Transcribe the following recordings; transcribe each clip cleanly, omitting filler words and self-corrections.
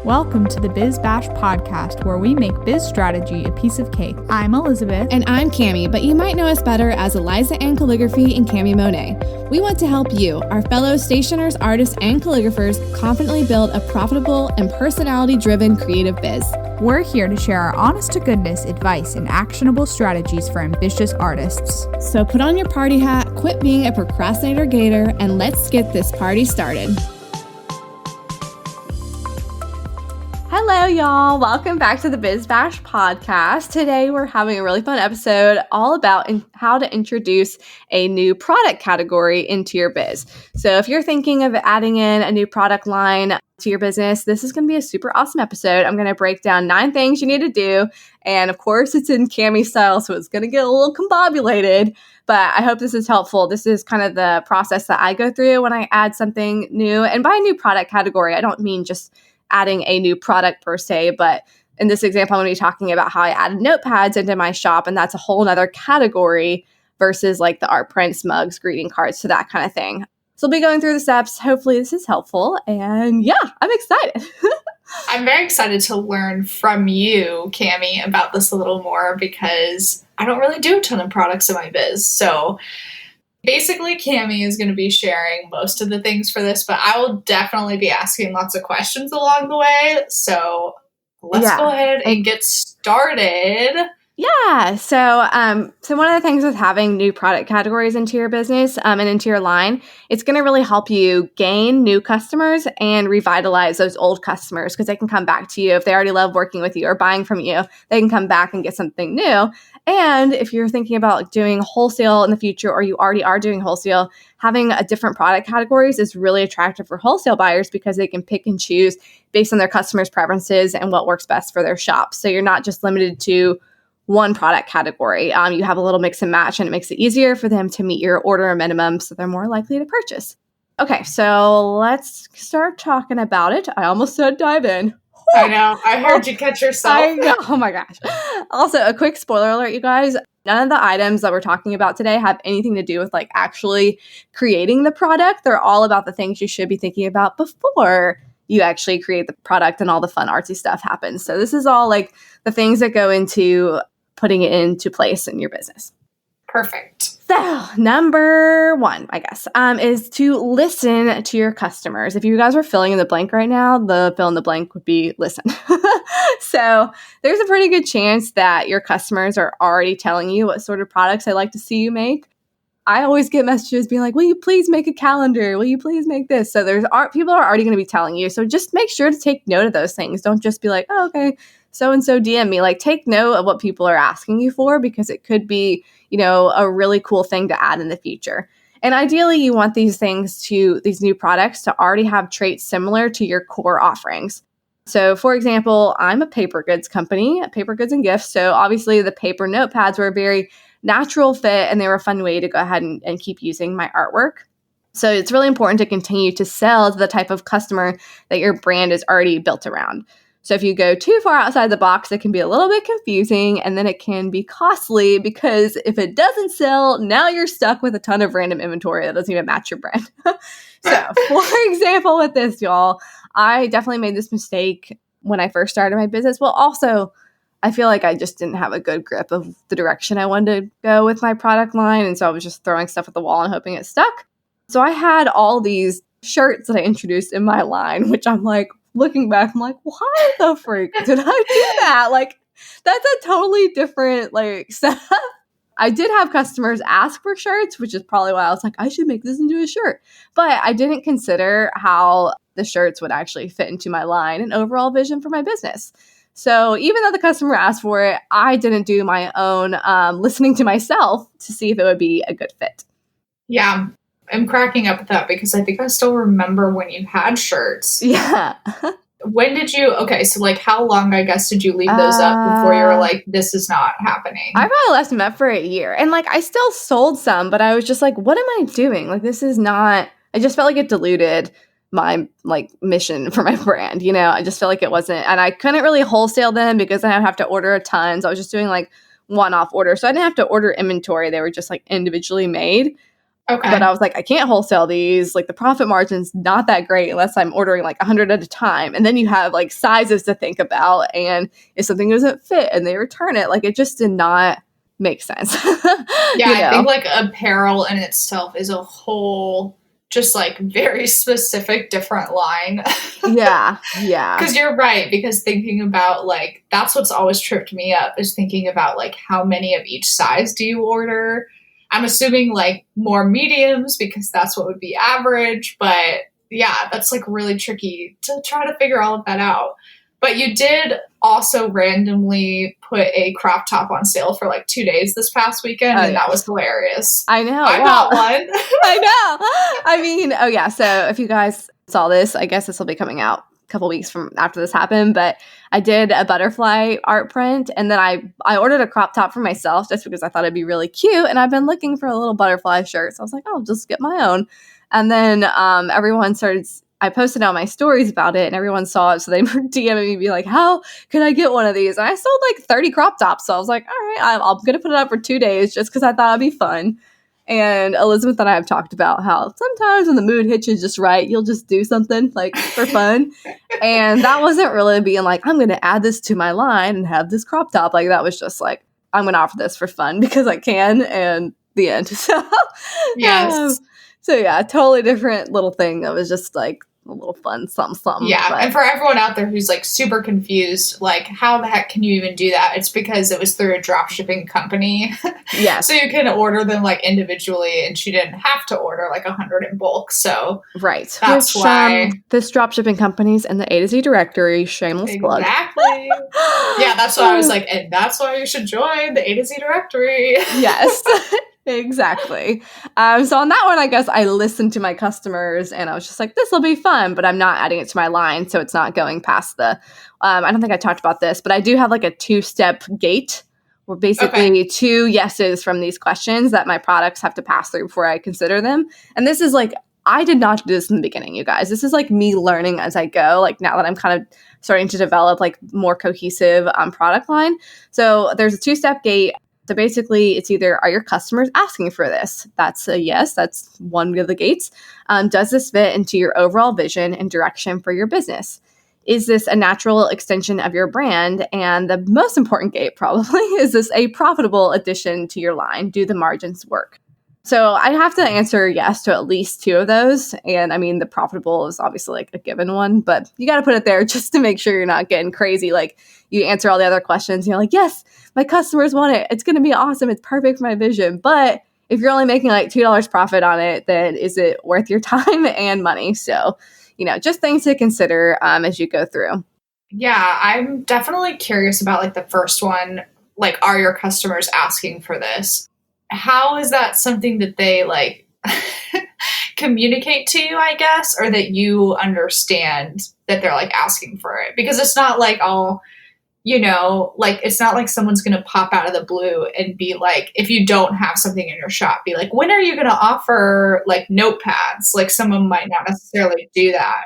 Welcome to the Biz Bash podcast, where we make biz strategy a piece of cake. I'm Elizabeth. And I'm Cami, but you might know us better as Eliza Ann Calligraphy and Cami Monet. We want to help you, our fellow stationers, artists, and calligraphers, confidently build a profitable and personality-driven creative biz. We're here to share our honest-to-goodness advice and actionable strategies for ambitious artists. So put on your party hat, quit being a procrastinator gator, and let's get this party started. Hello, y'all. Welcome back to the Biz Bash podcast. Today, we're having a really fun episode all about how to introduce a new product category into your biz. So if you're thinking of adding in a new product line to your business, this is going to be a super awesome episode. I'm going to break down 9 things you need to do. And of course, it's in Cami style, so it's going to get a little combobulated, but I hope this is helpful. This is kind of the process that I go through when I add something new. And by a new product category, I don't mean just adding a new product per se, but in this example, I'm going to be talking about how I added notepads into my shop, and that's a whole nother category versus like the art prints, mugs, greeting cards, so that kind of thing. So I'll be going through the steps. Hopefully this is helpful, and yeah, I'm excited. I'm very excited to learn from you, Cami, about this a little more because I don't really do a ton of products in my biz. So basically, Cami is going to be sharing most of the things for this, but I will definitely be asking lots of questions along the way. So let's go ahead and get started. Yeah. So one of the things with having new product categories into your business and into your line, it's going to really help you gain new customers and revitalize those old customers because they can come back to you. If they already love working with you or buying from you, they can come back and get something new. And if you're thinking about doing wholesale in the future, or you already are doing wholesale, having a different product categories is really attractive for wholesale buyers because they can pick and choose based on their customers' preferences and what works best for their shop. So you're not just limited to one product category. You have a little mix and match, and it makes it easier for them to meet your order minimum, so they're more likely to purchase. Okay, so let's start talking about it. I almost said dive in. I know. I heard you catch yourself. I know. Oh my gosh. Also, a quick spoiler alert, you guys. None of the items that we're talking about today have anything to do with like actually creating the product. They're all about the things you should be thinking about before you actually create the product and all the fun artsy stuff happens. So this is all like the things that go into putting it into place in your business. Perfect. So number 1, I guess, is to listen to your customers. If you guys were filling in the blank right now, the fill in the blank would be listen. So there's a pretty good chance that your customers are already telling you what sort of products they like to see you make. I always get messages being like, will you please make a calendar? Will you please make this? So people are already going to be telling you. So just make sure to take note of those things. Don't just be like, oh, okay, so-and-so DM me. Like, take note of what people are asking you for because it could be, a really cool thing to add in the future. And ideally, you want these new products to already have traits similar to your core offerings. So, for example, I'm a paper goods company, paper goods and gifts. So obviously the paper notepads were a very natural fit and they were a fun way to go ahead and keep using my artwork. So it's really important to continue to sell to the type of customer that your brand is already built around. So if you go too far outside the box, it can be a little bit confusing and then it can be costly because if it doesn't sell, now you're stuck with a ton of random inventory that doesn't even match your brand. So for example, with this, y'all, I definitely made this mistake when I first started my business. Well, also, I feel like I just didn't have a good grip of the direction I wanted to go with my product line. And so I was just throwing stuff at the wall and hoping it stuck. So I had all these shirts that I introduced in my line, which I'm like, looking back, I'm like, why the freak did I do that? Like, that's a totally different setup. I did have customers ask for shirts, which is probably why I was like, I should make this into a shirt. But I didn't consider how the shirts would actually fit into my line and overall vision for my business. So even though the customer asked for it, I didn't do my own listening to myself to see if it would be a good fit. Yeah, I'm cracking up at that because I think I still remember when you had shirts. Yeah. When did you, so how long, I guess, did you leave those up before you were like, this is not happening? I probably left them up for a year. And I still sold some, but I was just like, what am I doing? This is not, I just felt like it diluted my mission for my brand. I just felt like it wasn't, and I couldn't really wholesale them because I would have to order a ton. So I was just doing one-off orders. So I didn't have to order inventory. They were just individually made. Okay. But I was like, I can't wholesale these. Like the profit margin's not that great unless I'm ordering like 100 at a time. And then you have like sizes to think about. And if something doesn't fit and they return it, like it just did not make sense. Yeah, You know? I think like apparel in itself is a whole just like very specific different line. Yeah. Because you're right, because thinking about like that's what's always tripped me up is thinking about like how many of each size do you order. I'm assuming like more mediums because that's what would be average, but yeah, that's like really tricky to try to figure all of that out. But you did also randomly put a crop top on sale for like 2 days this past weekend, and that was hilarious. I know. I bought one. I know. I mean, oh yeah. So if you guys saw this, I guess this will be coming out a couple weeks from after this happened, but I did a butterfly art print, and then I ordered a crop top for myself just because I thought it'd be really cute, and I've been looking for a little butterfly shirt, so I was like, oh, I'll just get my own. And then everyone started, I posted on my stories about it, and everyone saw it, so they were DMing me, be like, how could I get one of these? And I sold like 30 crop tops, so I was like, all right, I'm going to put it up for 2 days just because I thought it'd be fun. And Elizabeth and I have talked about how sometimes when the mood hits you just right, you'll just do something like for fun. And that wasn't really being like, I'm going to add this to my line and have this crop top. Like that was just like, I'm going to offer this for fun because I can, and the end. So, Yes. So yeah, totally different little thing that was just like a little fun something. Yeah, but. and for everyone out there who's like super confused, like how the heck can you even do that? It's because it was through a drop shipping company. Yes. So you can order them like individually, and she didn't have to order like 100 in bulk. So right, that's why this drop shipping company's in the A to Z directory. Shameless plug. Exactly. Yeah, that's why I was like, and that's why you should join the A to Z directory. Yes. Exactly. So on that one, I guess I listened to my customers and I was just like, this will be fun, but I'm not adding it to my line. So it's not going past the, I don't think I talked about this, but I do have like a 2-step gate where basically 2 yeses from these questions that my products have to pass through before I consider them. And this is like, I did not do this in the beginning, you guys. This is like me learning as I go, like now that I'm kind of starting to develop like more cohesive product line. So there's a 2-step gate. So basically, it's either, are your customers asking for this? That's a yes. That's one of the gates. Does this fit into your overall vision and direction for your business? Is this a natural extension of your brand? And the most important gate probably, is this a profitable addition to your line? Do the margins work? So I have to answer yes to at least 2 of those. And I mean, the profitable is obviously like a given one, but you got to put it there just to make sure you're not getting crazy. Like you answer all the other questions, you're like, yes, my customers want it. It's going to be awesome. It's perfect for my vision. But if you're only making like $2 profit on it, then is it worth your time and money? So, just things to consider as you go through. Yeah, I'm definitely curious about like the first one. Like, are your customers asking for this? How is that something that they like communicate to you, I guess, or that you understand that they're like asking for it? Because it's not like all, like it's not like someone's going to pop out of the blue and be like, if you don't have something in your shop, be like, when are you going to offer like notepads? Like someone might not necessarily do that.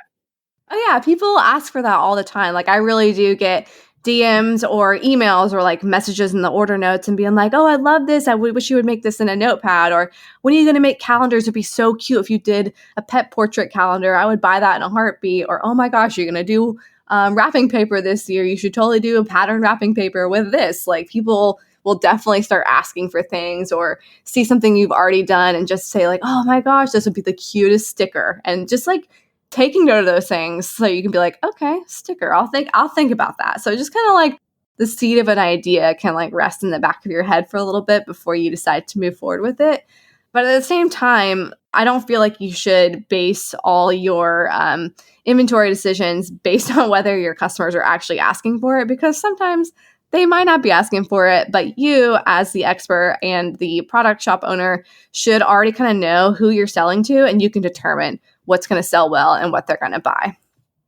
Oh yeah, people ask for that all the time. Like I really do get DMs or emails or like messages in the order notes and being like, oh, I love this. I wish you would make this in a notepad. Or when are you going to make calendars? It'd be so cute if you did a pet portrait calendar. I would buy that in a heartbeat. Or, oh my gosh, you're going to do wrapping paper this year. You should totally do a pattern wrapping paper with this. Like people will definitely start asking for things or see something you've already done and just say like, oh my gosh, this would be the cutest sticker. And just like taking note of those things so you can be like, okay, sticker, I'll think about that. So just kind of like the seed of an idea can like rest in the back of your head for a little bit before you decide to move forward with it. But at the same time, I don't feel like you should base all your inventory decisions based on whether your customers are actually asking for it, because sometimes they might not be asking for it, but you as the expert and the product shop owner should already kind of know who you're selling to, and you can determine what's going to sell well and what they're going to buy.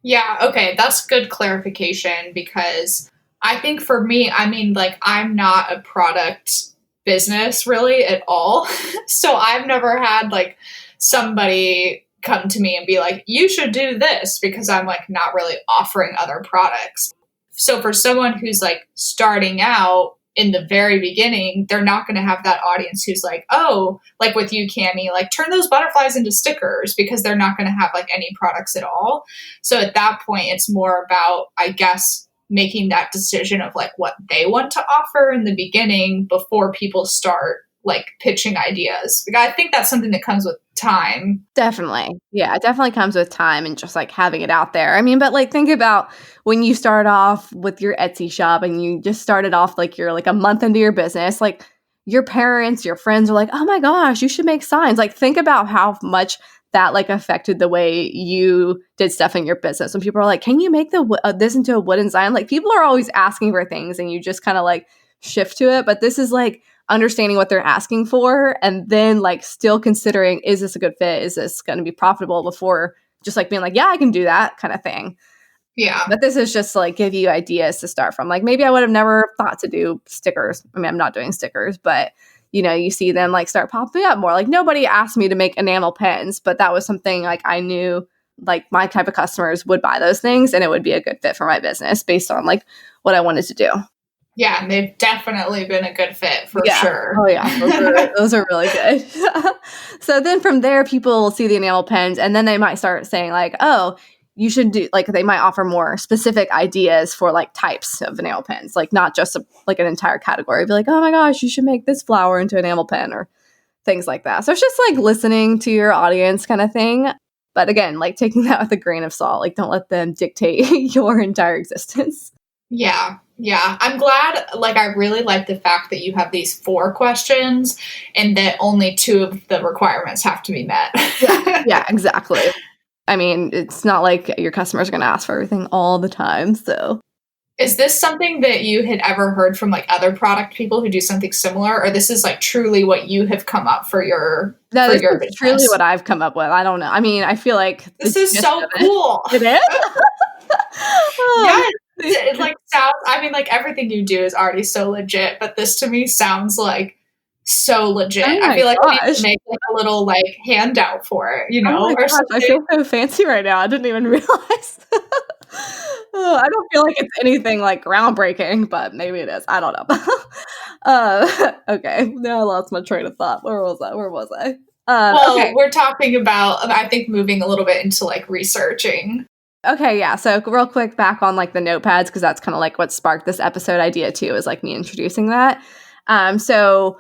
Yeah, okay, that's good clarification, because I think for me, I mean, like I'm not a product business really at all. So I've never had like somebody come to me and be like, you should do this, because I'm like not really offering other products. So for someone who's like starting out in the very beginning, they're not going to have that audience who's like, oh, like with you, Cami, like turn those butterflies into stickers, because they're not going to have like any products at all. So at that point, it's more about, I guess, making that decision of like what they want to offer in the beginning before people start like pitching ideas. Because I think that's something that comes with time. Definitely. Yeah, it definitely comes with time and just like having it out there. I mean, but like think about when you start off with your Etsy shop and you just started off like you're like a month into your business, like your parents, your friends are like, oh my gosh, you should make signs. Like think about how much that like affected the way you did stuff in your business. When people are like, can you make this into a wooden sign? Like people are always asking for things and you just kind of like shift to it. But this is like understanding what they're asking for and then like still considering, is this a good fit? Is this going to be profitable, before just like being like, yeah, I can do that kind of thing. Yeah. But this is just to like give you ideas to start from. Like maybe I would have never thought to do stickers. I mean, I'm not doing stickers, but you know, you see them like start popping up more. Like nobody asked me to make enamel pens, but that was something like I knew like my type of customers would buy those things and it would be a good fit for my business based on like what I wanted to do. Yeah, and they've definitely been a good fit for sure. Oh yeah, those are really good. So then from there, people will see the enamel pens and then they might start saying like, oh, you should do, like they might offer more specific ideas for like types of enamel pens, like not just like an entire category. Be like, oh my gosh, you should make this flower into an enamel pen or things like that. So it's just like listening to your audience kind of thing. But again, like taking that with a grain of salt, like don't let them dictate your entire existence. Yeah. Yeah. I'm glad, like, I really like the fact that you have these 4 questions and that only 2 of the requirements have to be met. Yeah, exactly. I mean, it's not like your customers are going to ask for everything all the time. So is this something that you had ever heard from like other product people who do something similar, or this is like truly what you have come up for your no, for this your is truly business? what I've come up with. I don't know. I mean, I feel like This is so cool. It is? Yeah. It like sounds, I mean, like everything you do is already so legit, but this to me sounds like so legit. Oh I feel like we need gosh. to make like a little like handout for it, you know, Oh my or gosh, something. I feel so fancy right now. I didn't even realize. Oh, I don't feel like it's anything like groundbreaking, but maybe it is. I don't know. Okay. Now I lost my train of thought. Where was I? Well, Okay. we're talking about, I think, moving a little bit into like researching. Okay, yeah. So real quick back on like the notepads, because that's kind of like what sparked this episode idea too, is like me introducing that. So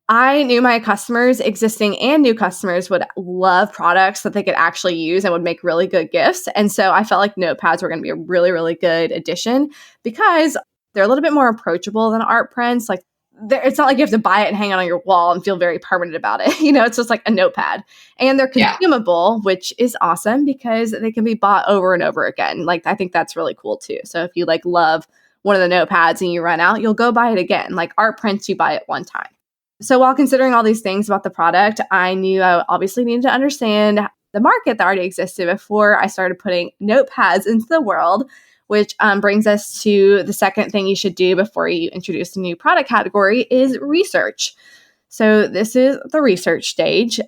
I knew my customers, existing and new customers, would love products that they could actually use and would make really good gifts. And so I felt like notepads were going to be a really, really good addition because they're a little bit more approachable than art prints. Like it's not like you have to buy it and hang it on your wall and feel very permanent about it. You know, it's just like a notepad. And they're consumable, which is awesome because they can be bought over and over again. Like I think that's really cool too. So if you like love one of the notepads and you run out, you'll go buy it again. Like art prints, you buy it one time. So while considering all these things about the product, I knew I obviously needed to understand the market that already existed before I started putting notepads into the world, which brings us to the second thing you should do before you introduce a new product category is research. So this is the research stage.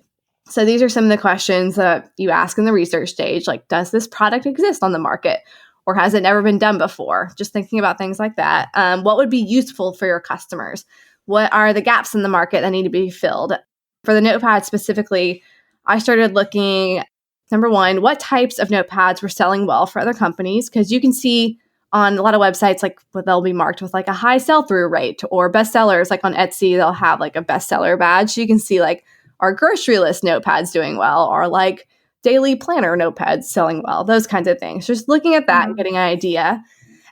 So these are some of the questions that you ask in the research stage, like, does this product exist on the market? Or has it never been done before? Just thinking about things like that. What would be useful for your customers? What are the gaps in the market that need to be filled? For the notepad specifically, I started looking, number one, what types of notepads were selling well for other companies? Because you can see on a lot of websites, like they'll be marked with like a high sell-through rate, or bestsellers, like on Etsy, they'll have like a bestseller badge. So you can see like our grocery list notepads doing well, or like daily planner notepads selling well, those kinds of things. Just looking at that and getting an idea.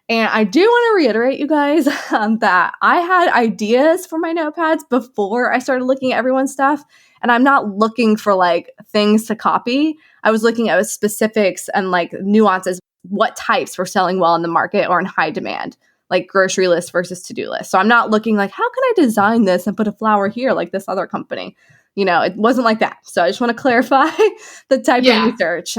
And I do want to reiterate, you guys, that I had ideas for my notepads before I started looking at everyone's stuff. And I'm not looking for like things to copy. I was looking at specifics and like nuances, what types were selling well in the market or in high demand, like grocery list versus to-do list. So I'm not looking like, how can I design this and put a flower here like this other company? You know, it wasn't like that. So I just want to clarify the type of research.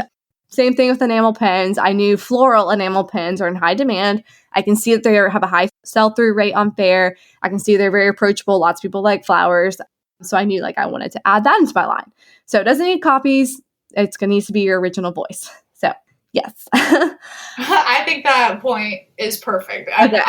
Same thing with enamel pens. I knew floral enamel pens are in high demand. I can see that they have a high sell-through rate on Fair. I can see they're very approachable. Lots of people like flowers. So I knew like I wanted to add that into my line. So it doesn't need copies. It's going to need to be your original voice. So yes. I think that point is perfect. Okay.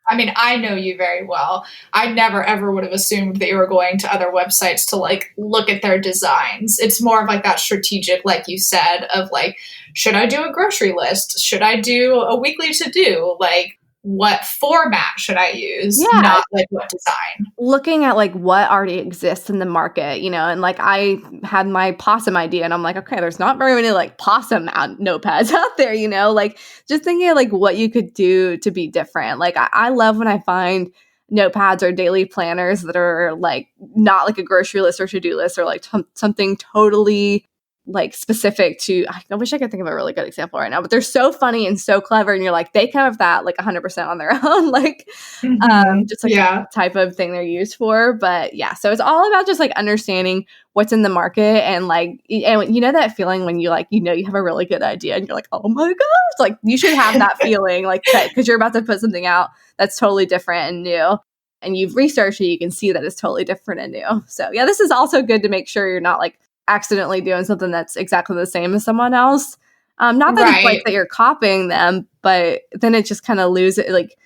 I mean, I know you very well. I never ever would have assumed that you were going to other websites to like look at their designs. It's more of like that strategic, like you said, of like, should I do a grocery list? Should I do a weekly to do? Like, what format should I use? Yeah. Not like what design. Looking at like what already exists in the market, and like I had my possum idea and I'm like, okay, there's not very many like possum notepads out there, like just thinking of like what you could do to be different. Like I love when I find notepads or daily planners that are like not like a grocery list or to-do list or like something totally like specific to, I wish I could think of a really good example right now, but they're so funny and so clever. And you're like, they can have that like 100% on their own, like just like the type of thing they're used for. But yeah, so it's all about just like understanding what's in the market and like, and that feeling when you like, you have a really good idea and you're like, oh my gosh, like you should have that feeling like that because you're about to put something out that's totally different and new. And you've researched it, you can see that it's totally different and new. So yeah, this is also good to make sure you're not like accidentally doing something that's exactly the same as someone else. Not that it's like that you're copying them, but then it just kind of loses it. Like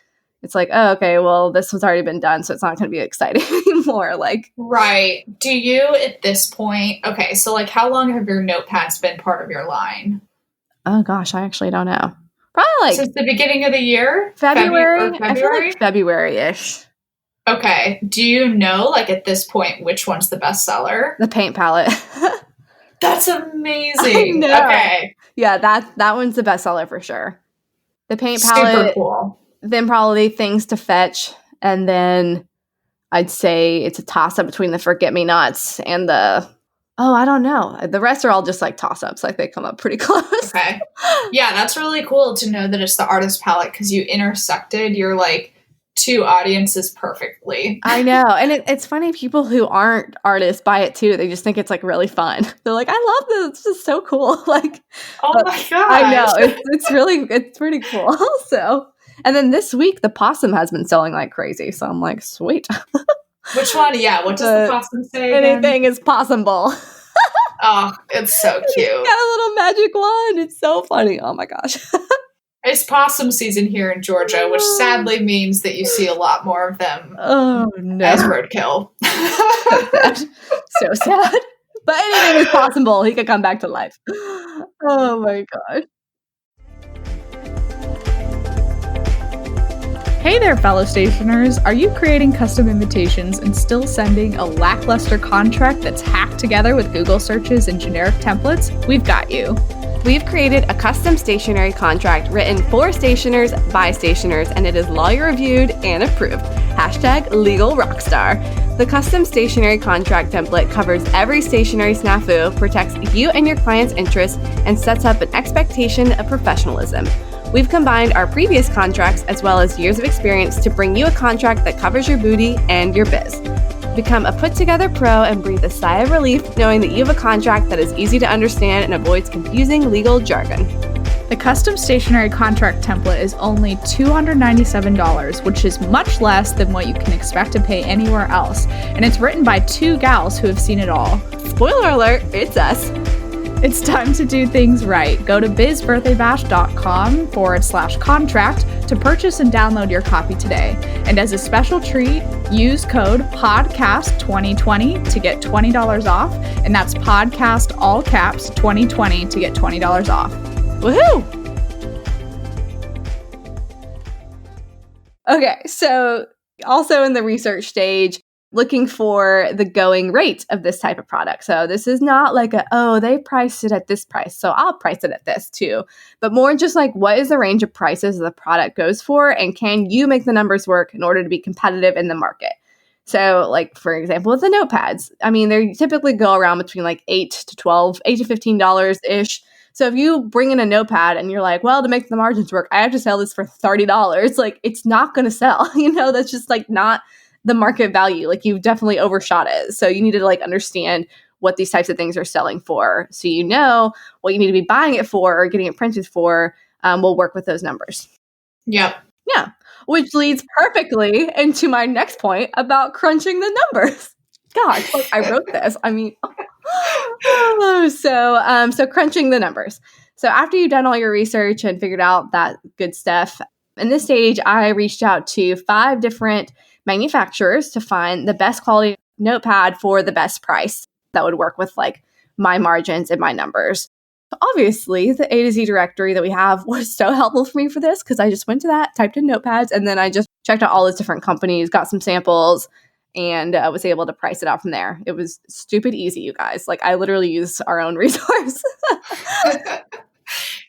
it's like, oh, okay, well, this has already been done, so it's not going to be exciting anymore. Like, right. Do you at this point? Okay, so like, how long have your notepads been part of your line? Oh gosh, I actually don't know. Probably like since the beginning of the year, February. I feel like February-ish. Okay. Do you know, like, at this point, which one's the best seller? The paint palette. That's amazing. Okay. Yeah, that one's the best seller for sure. The paint palette. Super cool. Then probably things to fetch. And then I'd say it's a toss-up between the forget-me-nots and the... Oh, I don't know. The rest are all just like toss-ups. Like they come up pretty close. Okay. Yeah, that's really cool to know that it's the artist palette because you intersected your, like, two audiences perfectly. I know. And it's funny, people who aren't artists buy it too. They just think it's like really fun. They're like, I love this. It's just so cool. Like, oh my god. I know. It's pretty cool. So, and then this week the possum has been selling like crazy. So I'm like, sweet. Which one? Yeah. What does the possum say? Anything is possible. Oh, it's so cute. Got a little magic wand. It's so funny. Oh my gosh. It's possum season here in Georgia, which sadly means that you see a lot more of them as roadkill. So sad. But anything is possible. He could come back to life. Oh my gosh. Hey there, fellow stationers. Are you creating custom invitations and still sending a lackluster contract that's hacked together with Google searches and generic templates? We've got you. We've created a custom stationery contract written for stationers by stationers, and it is lawyer reviewed and approved. #LegalRockstar. The custom stationery contract template covers every stationery snafu, protects you and your client's interests, and sets up an expectation of professionalism. We've combined our previous contracts as well as years of experience to bring you a contract that covers your booty and your biz. Become a put-together pro and breathe a sigh of relief knowing that you have a contract that is easy to understand and avoids confusing legal jargon. The custom stationery contract template is only $297, which is much less than what you can expect to pay anywhere else, and it's written by two gals who have seen it all. Spoiler alert, it's us. It's time to do things right. Go to bizbirthdaybash.com/contract to purchase and download your copy today. And as a special treat, use code PODCAST2020 to get $20 off. And that's podcast all caps 2020 to get $20 off. Woohoo! Okay, so also in the research stage, looking for the going rate of this type of product. So this is not like they priced it at this price, so I'll price it at this too. But more just like, what is the range of prices the product goes for, and can you make the numbers work in order to be competitive in the market? So like, for example, with the notepads, I mean, they typically go around between like $8 to $15-ish. So if you bring in a notepad and you're like, well, to make the margins work, I have to sell this for $30. Like, it's not going to sell. That's just like not the market value. Like, you've definitely overshot it. So you need to like understand what these types of things are selling for, so you know what you need to be buying it for or getting it printed for will work with those numbers. Yep. Yeah. Which leads perfectly into my next point about crunching the numbers. God, look, I wrote this. I mean, so crunching the numbers. So after you've done all your research and figured out that good stuff, In this stage, I reached out to 5 different manufacturers to find the best quality notepad for the best price that would work with like my margins and my numbers. Obviously, the A to Z directory that we have was so helpful for me for this because I just went to that, typed in notepads, and then I just checked out all those different companies, got some samples, and was able to price it out from there. It was stupid easy, you guys. Like, I literally used our own resource.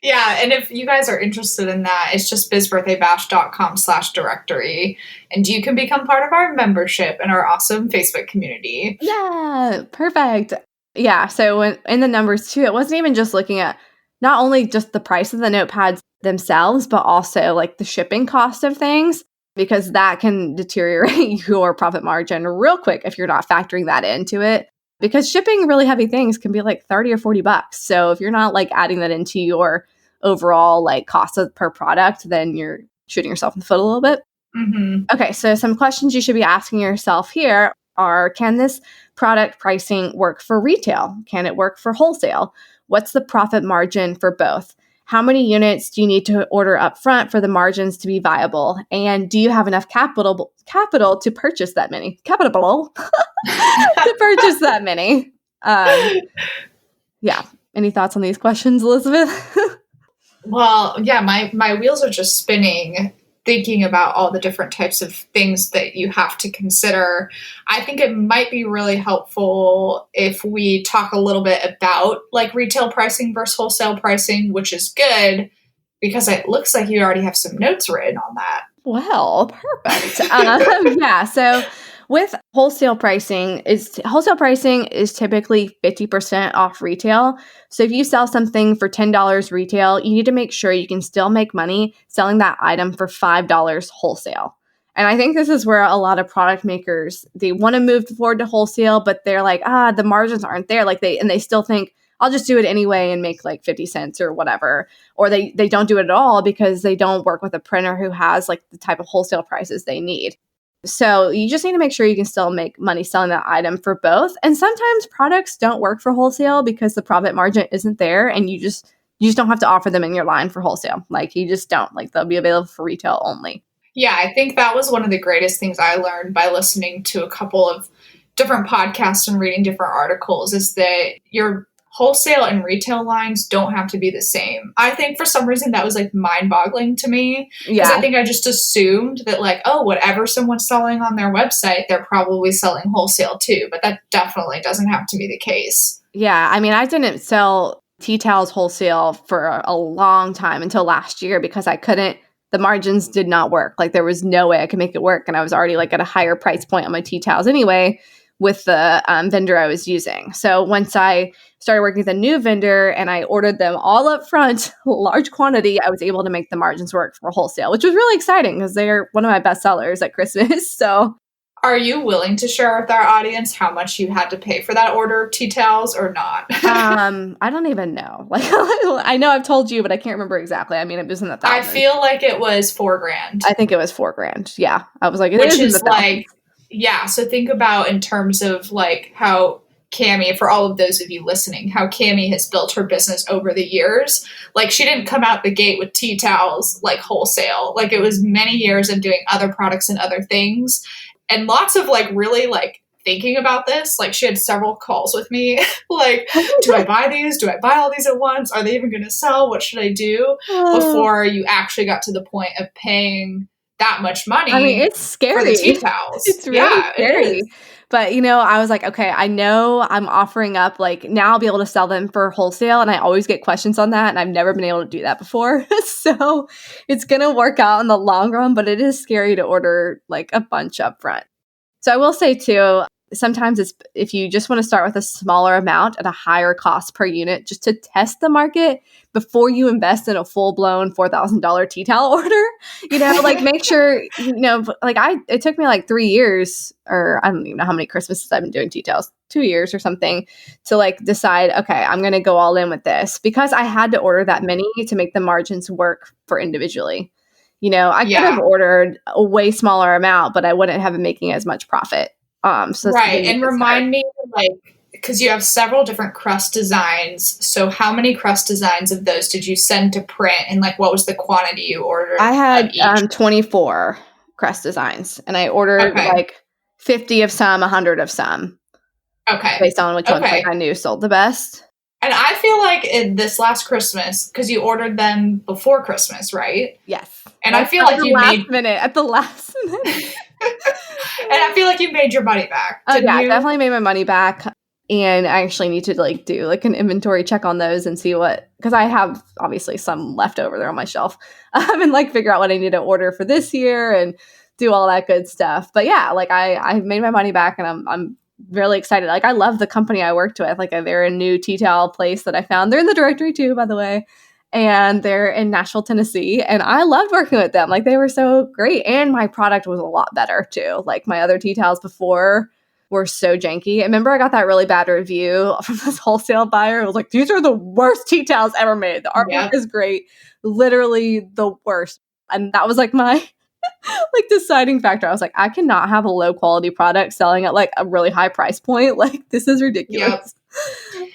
Yeah, and if you guys are interested in that, it's just bizbirthdaybash.com/directory, and you can become part of our membership and our awesome Facebook community. Yeah, perfect. Yeah, so when in the numbers too, it wasn't even just looking at not only just the price of the notepads themselves, but also like the shipping cost of things, because that can deteriorate your profit margin real quick if you're not factoring that into it. Because shipping really heavy things can be like 30 or 40 bucks. So if you're not like adding that into your overall like cost per product, then you're shooting yourself in the foot a little bit. Mm-hmm. Okay, so some questions you should be asking yourself here are, can this product pricing work for retail? Can it work for wholesale? What's the profit margin for both? How many units do you need to order up front for the margins to be viable? And do you have enough capital to purchase that many? Capital to purchase that many. Yeah. Any thoughts on these questions, Elizabeth? Well, yeah, my wheels are just spinning thinking about all the different types of things that you have to consider. I think it might be really helpful if we talk a little bit about like retail pricing versus wholesale pricing, which is good because it looks like you already have some notes written on that. Well, perfect. Yeah. So with wholesale pricing is typically 50% off retail. So if you sell something for $10 retail, you need to make sure you can still make money selling that item for $5 wholesale. And I think this is where a lot of product makers, they want to move forward to wholesale, but they're like, the margins aren't there. Like they still think, I'll just do it anyway and make like 50 cents or whatever. Or they don't do it at all because they don't work with a printer who has like the type of wholesale prices they need. So you just need to make sure you can still make money selling that item for both. And sometimes products don't work for wholesale because the profit margin isn't there, and you just don't have to offer them in your line for wholesale. Like you just don't. Like they'll be available for retail only. Yeah, I think that was one of the greatest things I learned by listening to a couple of different podcasts and reading different articles is that your wholesale and retail lines don't have to be the same. I think for some reason that was like mind-boggling to me. Because I think I just assumed that like, oh, whatever someone's selling on their website, they're probably selling wholesale too. But that definitely doesn't have to be the case. Yeah, I mean, I didn't sell tea towels wholesale for a long time until last year because the margins did not work. Like there was no way I could make it work. And I was already like at a higher price point on my tea towels anyway with the vendor I was using. So once I started working with a new vendor and I ordered them all up front, large quantity, I was able to make the margins work for wholesale, which was really exciting because they're one of my best sellers at Christmas. So are you willing to share with our audience how much you had to pay for that order of tea towels or not? I don't even know. Like I know I've told you, but I can't remember exactly. I mean, it was in the thousands. I feel like it was $4,000. I think it was $4,000. Yeah. I was like, which is like, yeah. So think about in terms of like how Cami, for all of those of you listening, how Cami has built her business over the years. Like she didn't come out the gate with tea towels like wholesale. Like it was many years of doing other products and other things. And lots of like really like thinking about this. Like she had several calls with me. Like, do I buy these? Do I buy all these at once? Are they even going to sell? What should I do? Before you actually got to the point of paying that much money. I mean, it's scary. For the tea towels. It's really scary. But, I was like, okay, I know I'm offering up, like, now I'll be able to sell them for wholesale. And I always get questions on that. And I've never been able to do that before. So it's going to work out in the long run. But it is scary to order, like, a bunch up front. So I will say, too, sometimes if you just want to start with a smaller amount at a higher cost per unit, just to test the market before you invest in a full-blown $4,000 tea towel order, like make sure, it took me like 3 years, or I don't even know how many Christmases I've been doing tea towels, 2 years or something, to like decide, okay, I'm going to go all in with this because I had to order that many to make the margins work for individually. I could have ordered a way smaller amount, but I wouldn't have been making as much profit. Right. And remind me, like, because you have several different crust designs. So how many crust designs of those did you send to print, and like what was the quantity you ordered? I had of each? 24 crest designs, and I ordered Okay. like 50 of some, 100 of some, Okay. based on which ones Okay. like I knew sold the best. And I feel like in this last Christmas, because you ordered them before Christmas, right? Yes. And I feel like you made at the last minute. and I feel like you made your money back. Oh Didn't yeah, I you? definitely made my money back. And I actually need to like do like an inventory check on those and see what, because I have obviously some left over there on my shelf, and like figure out what I need to order for this year and do all that good stuff. But yeah, like I made my money back, and I'm really excited. Like I love the company I worked with. Like they're a new tea towel place that I found. They're in the directory too, by the way. And they're in Nashville, Tennessee. And I loved working with them. Like they were so great. And my product was a lot better too. Like my other tea towels before were so janky. I remember I got that really bad review from this wholesale buyer. It was like, these are the worst tea towels ever made. The artwork is great. Literally the worst. And that was like my like deciding factor. I was like, I cannot have a low quality product selling at like a really high price point. Like this is ridiculous.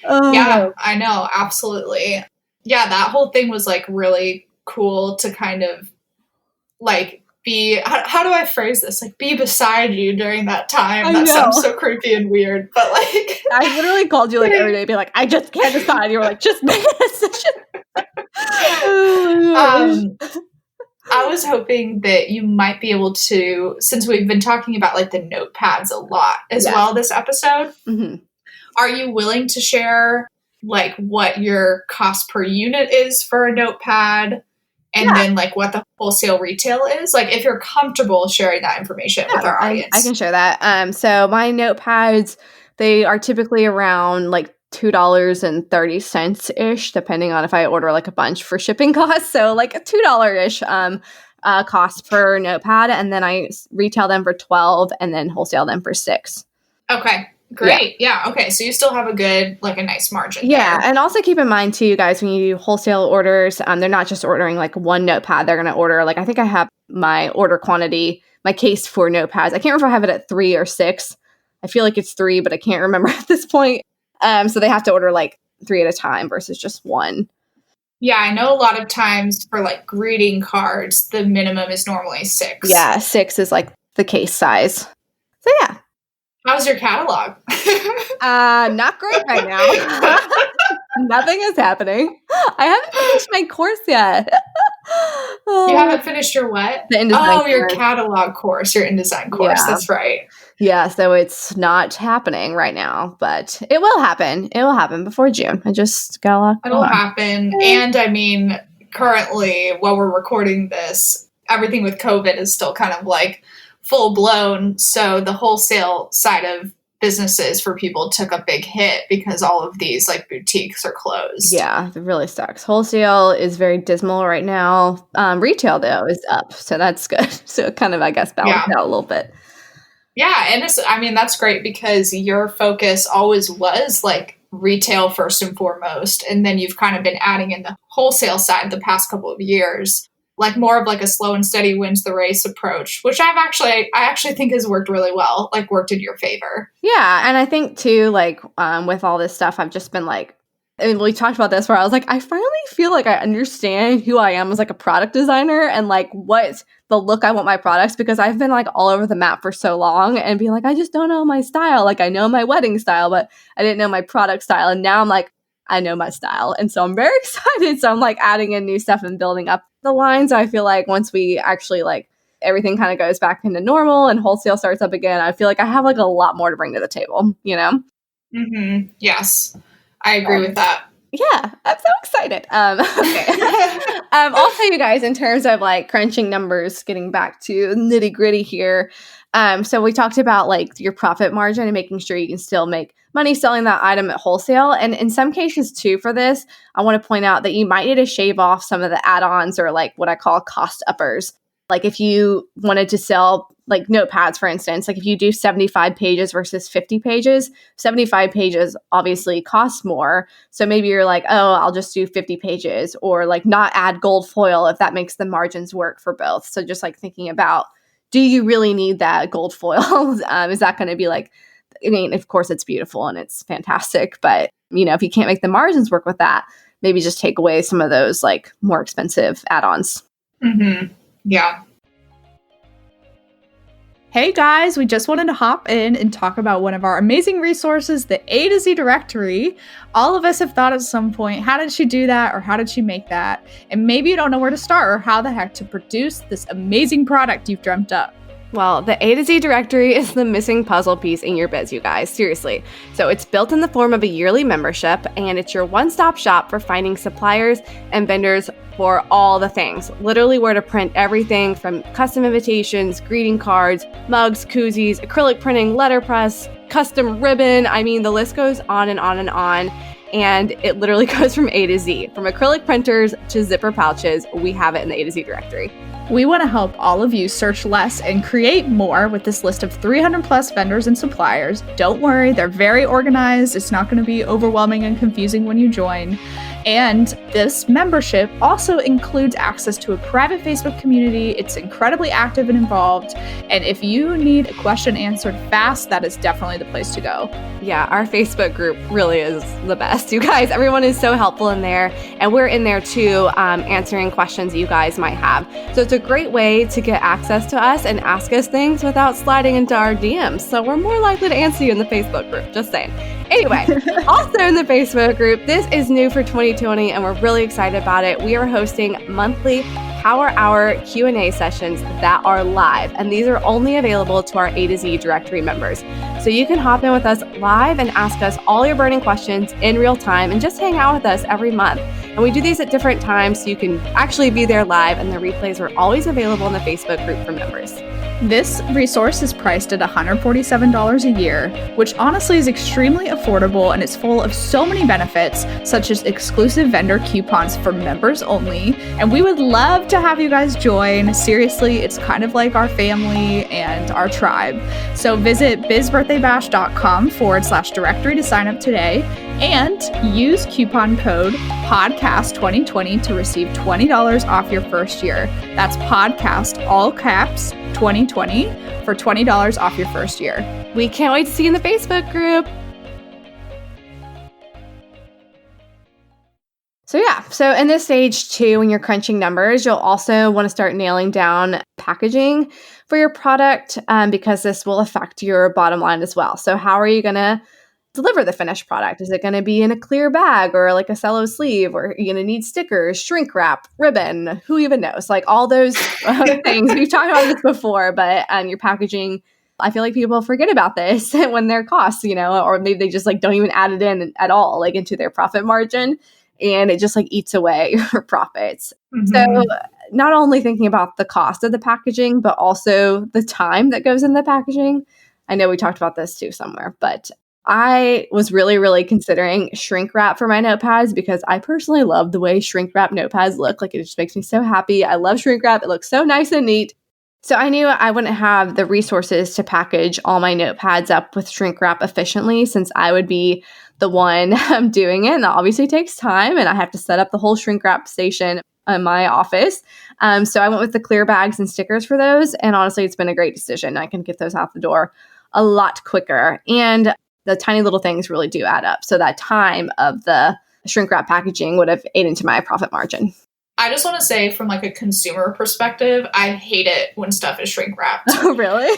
Yeah, I know. Absolutely. Yeah, that whole thing was like really cool to kind of like be, how do I phrase this? Like be beside you during that time. That sounds so creepy and weird, but like I literally called you like every day, be like, I just can't decide. You were like, just make a decision. I was hoping that you might be able to, since we've been talking about like the notepads a lot as well this episode, are you willing to share like what your cost per unit is for a notepad, and then like what the wholesale retail is? Like if you're comfortable sharing that information with our audience. I can share that. So my notepads, they are typically around like $2.30 ish, depending on if I order like a bunch for shipping costs. So like a $2 ish cost per notepad, and then I retail them for $12 and then wholesale them for $6. Okay. Great. Yeah. Okay. So you still have a good, like a nice margin. Yeah. there. And also keep in mind too, guys, when you do wholesale orders, they're not just ordering like one notepad. They're going to order, like, I think I have my order quantity, my case for notepads. I can't remember if I have it at 3 or 6. I feel like it's 3, but I can't remember at this point. So they have to order like 3 at a time versus just one. Yeah. I know a lot of times for like greeting cards, the minimum is normally 6. Yeah. 6 is like the case size. So yeah. How's your catalog? Not great right now. Nothing is happening. I haven't finished my course yet. You haven't finished your what? The InDesign course. Your catalog course, your InDesign course. Yeah. That's right. Yeah, so it's not happening right now, but it will happen. It will happen before June. I just got a lot. It'll happen. And I mean, currently, while we're recording this, everything with COVID is still kind of like full blown. So the wholesale side of businesses for people took a big hit because all of these like boutiques are closed. Yeah, it really sucks. Wholesale is very dismal right now. Retail though is up, so that's good. So it kind of, I guess, balanced out a little bit. Yeah, and that's great because your focus always was like retail first and foremost, and then you've kind of been adding in the wholesale side the past couple of years. Like more of like a slow and steady wins the race approach, which I actually think has worked really well, like worked in your favor. Yeah. And I think too, like with all this stuff, I've just been like, and we talked about this where I was like, I finally feel like I understand who I am as like a product designer and like what the look I want my products, because I've been like all over the map for so long and being like, I just don't know my style. Like I know my wedding style, but I didn't know my product style. And now I'm like, I know my style. And so I'm very excited. So I'm like adding in new stuff and building up the lines. I feel like once we actually like everything kind of goes back into normal and wholesale starts up again, I feel like I have like a lot more to bring to the table, you know? Mm-hmm. Yes, I agree with that. Yeah, I'm so excited. Okay. Also, you guys, in terms of like crunching numbers, getting back to nitty gritty here. So we talked about like your profit margin and making sure you can still make money selling that item at wholesale. And in some cases too, for this, I want to point out that you might need to shave off some of the add-ons or like what I call cost uppers. Like if you wanted to sell like notepads, for instance, like if you do 75 pages versus 50 pages, 75 pages obviously costs more. So maybe you're like, oh, I'll just do 50 pages or like not add gold foil if that makes the margins work for both. So just like thinking about, do you really need that gold foil? Is that going to be like I mean, of course, it's beautiful and it's fantastic. But, if you can't make the margins work with that, maybe just take away some of those like more expensive add-ons. Mm-hmm. Yeah. Hey guys, we just wanted to hop in and talk about one of our amazing resources, the A to Z directory. All of us have thought at some point, how did she do that or how did she make that? And maybe you don't know where to start or how the heck to produce this amazing product you've dreamt up. Well, the A to Z directory is the missing puzzle piece in your biz, you guys, seriously. So it's built in the form of a yearly membership, and it's your one-stop shop for finding suppliers and vendors for all the things. Literally where to print everything from custom invitations, greeting cards, mugs, koozies, acrylic printing, letterpress, custom ribbon. I mean, the list goes on and on and on. And it literally goes from A to Z. From acrylic printers to zipper pouches, we have it in the A to Z directory. We want to help all of you search less and create more with this list of 300 plus vendors and suppliers. Don't worry, they're very organized. It's not going to be overwhelming and confusing when you join. And this membership also includes access to a private Facebook community. It's incredibly active and involved. And if you need a question answered fast, that is definitely the place to go. Yeah, our Facebook group really is the best. You guys, everyone is so helpful in there. And we're in there too, answering questions that you guys might have. So it's a great way to get access to us and ask us things without sliding into our DMs. So we're more likely to answer you in the Facebook group, just saying. Anyway, also in the Facebook group, this is new for 2020 and we're really excited about it. We are hosting monthly Power Hour Q&A sessions that are live, and these are only available to our A to Z directory members. So you can hop in with us live and ask us all your burning questions in real time and just hang out with us every month. And we do these at different times so you can actually be there live, and the replays are always available in the Facebook group for members. This resource is priced at $147 a year, which honestly is extremely affordable, and it's full of so many benefits, such as exclusive vendor coupons for members only. And we would love to have you guys join. Seriously, it's kind of like our family and our tribe. So visit bizbirthdaybash.com/directory to sign up today and use coupon code podcast2020 to receive $20 off your first year. That's podcast, all caps, 2020 for $20 off your first year. We can't wait to see you in the Facebook group. So in this stage too, when you're crunching numbers, you'll also want to start nailing down packaging for your product because this will affect your bottom line as well. So how are you going to deliver the finished product? Is it going to be in a clear bag or like a cello sleeve, or are you going to need stickers, shrink wrap, ribbon? Who even knows? Like all those things. We've talked about this before, but your packaging, I feel like people forget about this when their costs, or maybe they just like don't even add it in at all, like into their profit margin, and it just like eats away your profits. Mm-hmm. So not only thinking about the cost of the packaging, but also the time that goes in the packaging. I know we talked about this too somewhere, but I was really, really considering shrink wrap for my notepads because I personally love the way shrink wrap notepads look. Like it just makes me so happy. I love shrink wrap. It looks so nice and neat. So I knew I wouldn't have the resources to package all my notepads up with shrink wrap efficiently since I would be the one doing it. And that obviously takes time, and I have to set up the whole shrink wrap station in my office. So I went with the clear bags and stickers for those. And honestly, it's been a great decision. I can get those out the door a lot quicker. And the tiny little things really do add up. So that time of the shrink wrap packaging would have ate into my profit margin. I just want to say from like a consumer perspective, I hate it when stuff is shrink wrapped. Oh, really?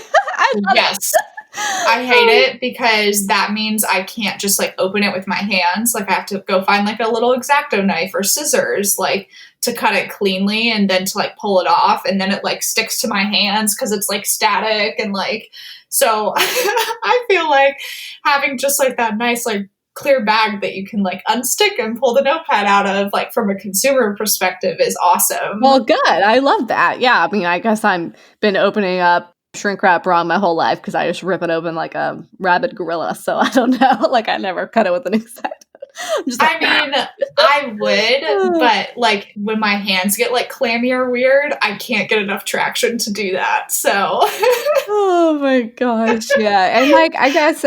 Yes. I hate it because that means I can't just like open it with my hands. Like I have to go find like a little X-Acto knife or scissors like to cut it cleanly and then to like pull it off. And then it like sticks to my hands because it's like static and like, so I feel like having just like that nice like clear bag that you can like unstick and pull the notepad out of, like from a consumer perspective, is awesome. Well, good. I love that. Yeah. I mean, I guess I've been opening up shrink wrap wrong my whole life because I just rip it open like a rabid gorilla. So I don't know. Like I never cut it with an X-Acto. I would, but like when my hands get like clammy or weird, I can't get enough traction to do that. So oh my gosh. Yeah. And like I guess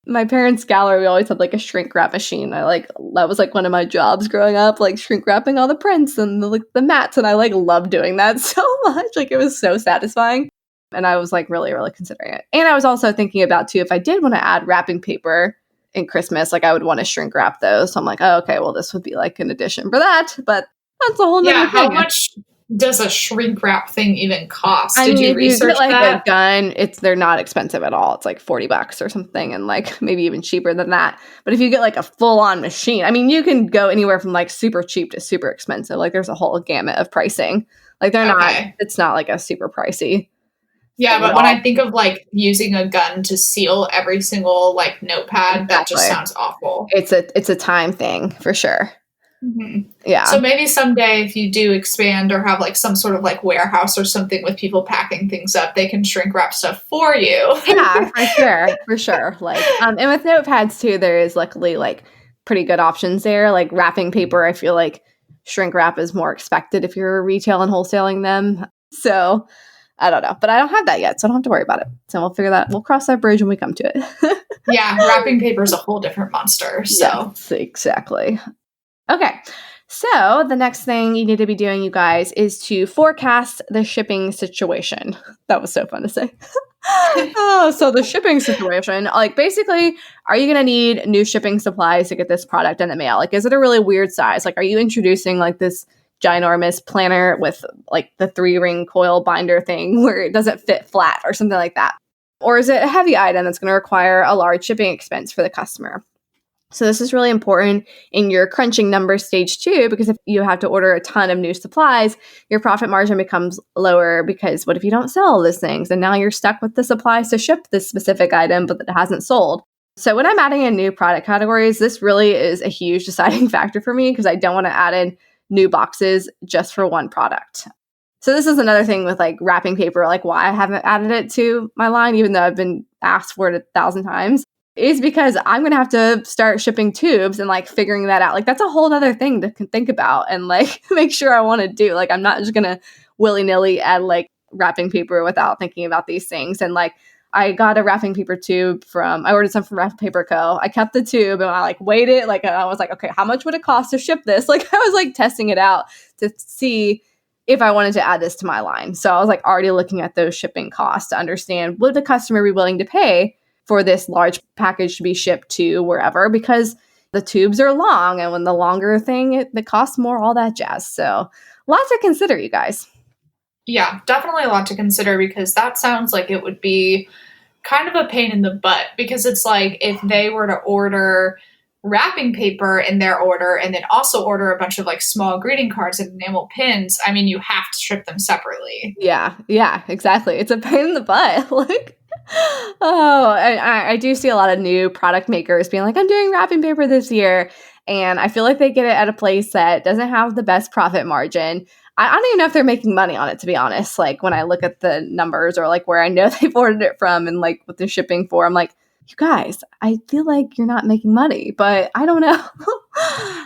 my parents' gallery, we always had like a shrink wrap machine. That was like one of my jobs growing up, like shrink wrapping all the prints and the mats, and I like loved doing that so much. Like it was so satisfying. And I was like really, really considering it. And I was also thinking about too, if I did want to add wrapping paper in Christmas, like I would want to shrink wrap those. So I'm like, oh, okay, well, this would be like an addition for that. But that's a whole nother Yeah, how thing. much does a shrink wrap thing even cost? I Did mean, you if you research get like that? a gun, they're not expensive at all. It's like $40 or something, and like maybe even cheaper than that. But if you get like a full-on machine, I mean, you can go anywhere from like super cheap to super expensive. Like there's a whole gamut of pricing. Like it's not like a super pricey. Yeah, but when I think of like using a gun to seal every single like notepad, that just sounds awful. It's a time thing for sure. Mm-hmm. Yeah. So maybe someday if you do expand or have like some sort of like warehouse or something with people packing things up, they can shrink wrap stuff for you. Yeah, for sure. Like, and with notepads too, there is luckily like pretty good options there. Like wrapping paper, I feel like shrink wrap is more expected if you're retail and wholesaling them. So I don't know, but I don't have that yet, so I don't have to worry about it. So we'll cross that bridge when we come to it. Yeah, wrapping paper is a whole different monster. So yes, exactly. Okay. So the next thing you need to be doing, you guys, is to forecast the shipping situation. That was so fun to say. So the shipping situation, like basically, are you going to need new shipping supplies to get this product in the mail? Like, is it a really weird size? Like, are you introducing like this ginormous planner with like the 3-ring coil binder thing where it doesn't fit flat or something like that? Or is it a heavy item that's going to require a large shipping expense for the customer? So this is really important in your crunching numbers stage 2, because if you have to order a ton of new supplies, your profit margin becomes lower because what if you don't sell all those things? And now you're stuck with the supplies to ship this specific item, but that hasn't sold. So when I'm adding in new product categories, this really is a huge deciding factor for me because I don't want to add in new boxes just for one product. So this is another thing with like wrapping paper, like why I haven't added it to my line, even though I've been asked for it 1,000 times. Is because I'm going to have to start shipping tubes and like figuring that out. Like that's a whole other thing to think about and like make sure I want to do. Like I'm not just going to willy-nilly add like wrapping paper without thinking about these things. And like I got a wrapping paper tube I ordered some from Wrap Paper Co. I kept the tube and I like weighed it. Like I was like, okay, how much would it cost to ship this? Like I was like testing it out to see if I wanted to add this to my line. So I was like already looking at those shipping costs to understand would the customer be willing to pay for this large package to be shipped to wherever, because the tubes are long, and when the longer thing, it costs more, all that jazz. So lots to consider, you guys. Yeah, definitely a lot to consider because that sounds like it would be kind of a pain in the butt because it's like if they were to order wrapping paper in their order and then also order a bunch of like small greeting cards and enamel pins, I mean, you have to ship them separately. Yeah, exactly. It's a pain in the butt. Like, I do see a lot of new product makers being like, I'm doing wrapping paper this year. And I feel like they get it at a place that doesn't have the best profit margin. I don't even know if they're making money on it, to be honest. Like when I look at the numbers or like where I know they've ordered it from and like what they're shipping for, I'm like, you guys, I feel like you're not making money, but I don't know.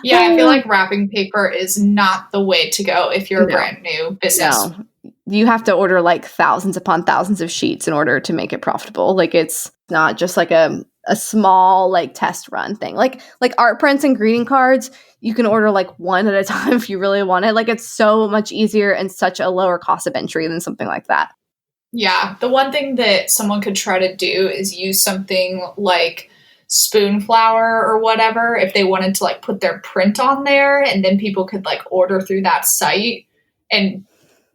Yeah, I feel like wrapping paper is not the way to go if you're a brand new business. No. You have to order like thousands upon thousands of sheets in order to make it profitable. Like it's not just like a small like test run thing. Like art prints and greeting cards, you can order like one at a time if you really want it. Like it's so much easier and such a lower cost of entry than something like that. Yeah, the one thing that someone could try to do is use something like spoon flour or whatever if they wanted to like put their print on there, and then people could like order through that site and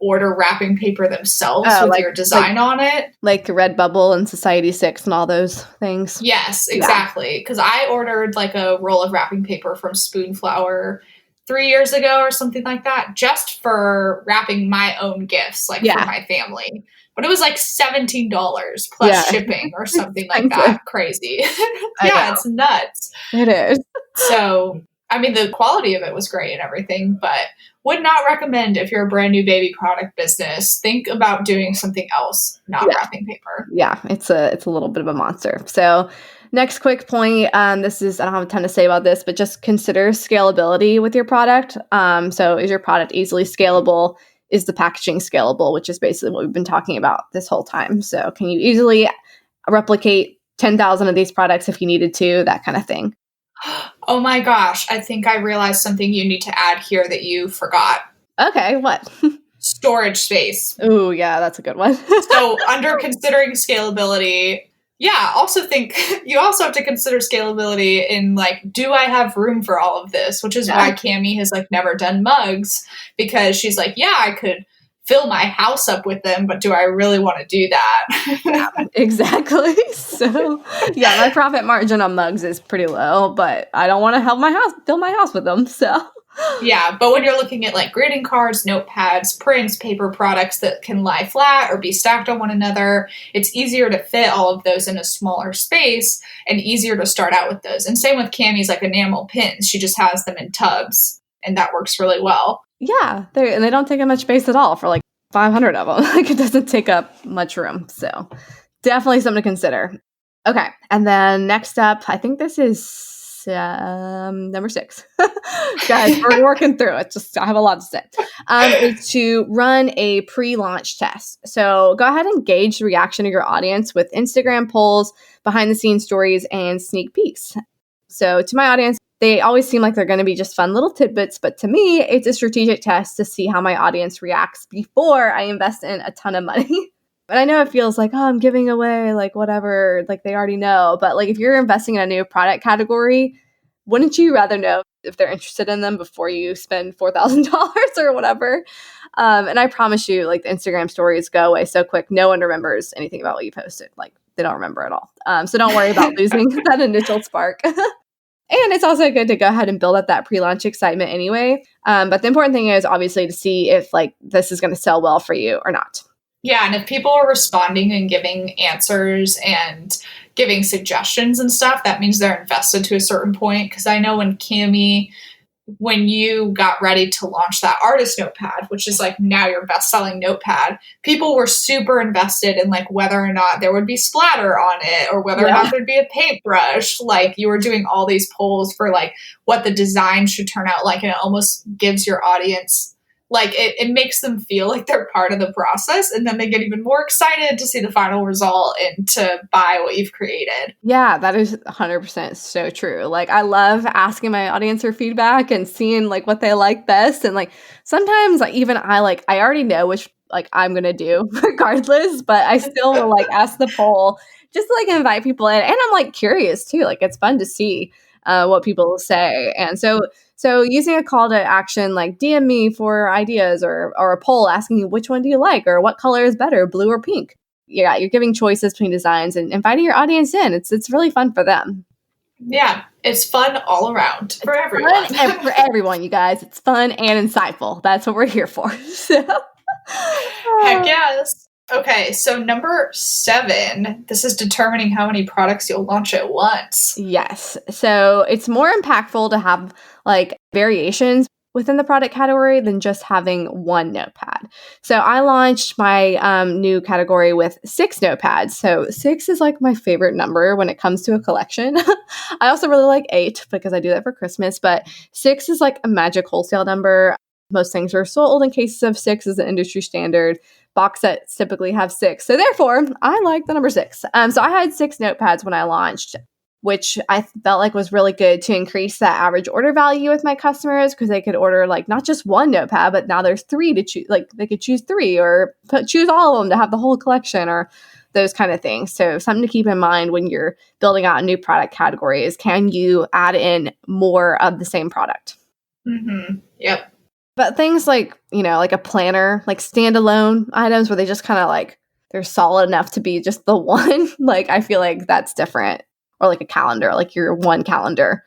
order wrapping paper themselves with your design on it. Like Redbubble and Society 6 and all those things. Yes, exactly. Because I ordered like a roll of wrapping paper from Spoon Flour 3 years ago or something like that, just for wrapping my own gifts, like for my family. But it was like $17 plus shipping or something like that. Crazy. It's nuts. It is. So, I mean, the quality of it was great and everything, but would not recommend if you're a brand new baby product business. Think about doing something else, not wrapping paper. Yeah, it's a little bit of a monster. So next quick point, this is, I don't have a ton to say about this, but just consider scalability with your product. So is your product easily scalable? Is the packaging scalable, which is basically what we've been talking about this whole time. So can you easily replicate 10,000 of these products if you needed to, that kind of thing? Oh my gosh, I think I realized something you need to add here that you forgot. Okay, what? storage space. Ooh, yeah, that's a good one. So under considering scalability, yeah, also think you also have to consider scalability in like, do I have room for all of this? Which is why Cami has like never done mugs, because she's like, yeah, I could fill my house up with them, but do I really want to do that? Yeah, exactly. So yeah, my profit margin on mugs is pretty low, but I don't want to fill my house with them. So yeah, but when you're looking at like greeting cards, notepads, prints, paper products that can lie flat or be stacked on one another, it's easier to fit all of those in a smaller space and easier to start out with those. And same with Cami's like enamel pins. She just has them in tubs, and that works really well. yeah, they don't take up much space at all for like 500 of them. Like it doesn't take up much room. So definitely something to consider. Okay, and then next up, I think this is number 6. Guys, we're working through it. Just I have a lot to say. Is to run a pre-launch test. So go ahead and gauge the reaction of your audience with Instagram polls, behind-the-scenes stories, and sneak peeks. So to my audience, they always seem like they're going to be just fun little tidbits, but to me, it's a strategic test to see how my audience reacts before I invest in a ton of money. But I know it feels like, oh, I'm giving away like whatever, like they already know. But like if you're investing in a new product category, wouldn't you rather know if they're interested in them before you spend $4,000 or whatever? And I promise you, like the Instagram stories go away so quick. No one remembers anything about what you posted. Like they don't remember at all. So don't worry about losing that initial spark. And it's also good to go ahead and build up that pre-launch excitement anyway. But the important thing is obviously to see if like this is going to sell well for you or not. Yeah, and if people are responding and giving answers and giving suggestions and stuff, that means they're invested to a certain point. Because I know when Cami, when you got ready to launch that artist notepad, which is like now your best-selling notepad, people were super invested in like whether or not there would be splatter on it or whether or not there'd be a paintbrush. Like you were doing all these polls for like what the design should turn out like, and it almost gives your audience like it makes them feel like they're part of the process, and then they get even more excited to see the final result and to buy what you've created. Yeah, that is 100% so true. Like I love asking my audience for feedback and seeing like what they like best. And like sometimes like even I already know which like I'm going to do regardless, but I still will like ask the poll just to like invite people in. And I'm like curious too. Like it's fun to see what people say. And so using a call to action like DM me for ideas or a poll asking you which one do you like or what color is better, blue or pink. Yeah, you're giving choices between designs and inviting your audience in. It's really fun for them. Yeah, it's fun all around for everyone. For everyone, you guys. It's fun and insightful. That's what we're here for. So. Heck yes. Okay, so number 7, this is determining how many products you'll launch at once. Yes. So it's more impactful to have like variations within the product category than just having one notepad. So I launched my new category with 6 notepads. So 6 is like my favorite number when it comes to a collection. I also really like 8 because I do that for Christmas, but 6 is like a magic wholesale number. Most things are sold in cases of 6 as an industry standard. Box sets typically have 6. So therefore, I like the number 6. So I had 6 notepads when I launched, which I felt like was really good to increase that average order value with my customers because they could order like not just one notepad, but now there's 3 to choose. Like they could choose 3 or choose all of them to have the whole collection or those kind of things. So something to keep in mind when you're building out a new product category is can you add in more of the same product? Mm-hmm. Yep. But things like, like a planner, like standalone items where they just kind of like, they're solid enough to be just the one. Like, I feel like that's different. Or like a calendar, like your one calendar.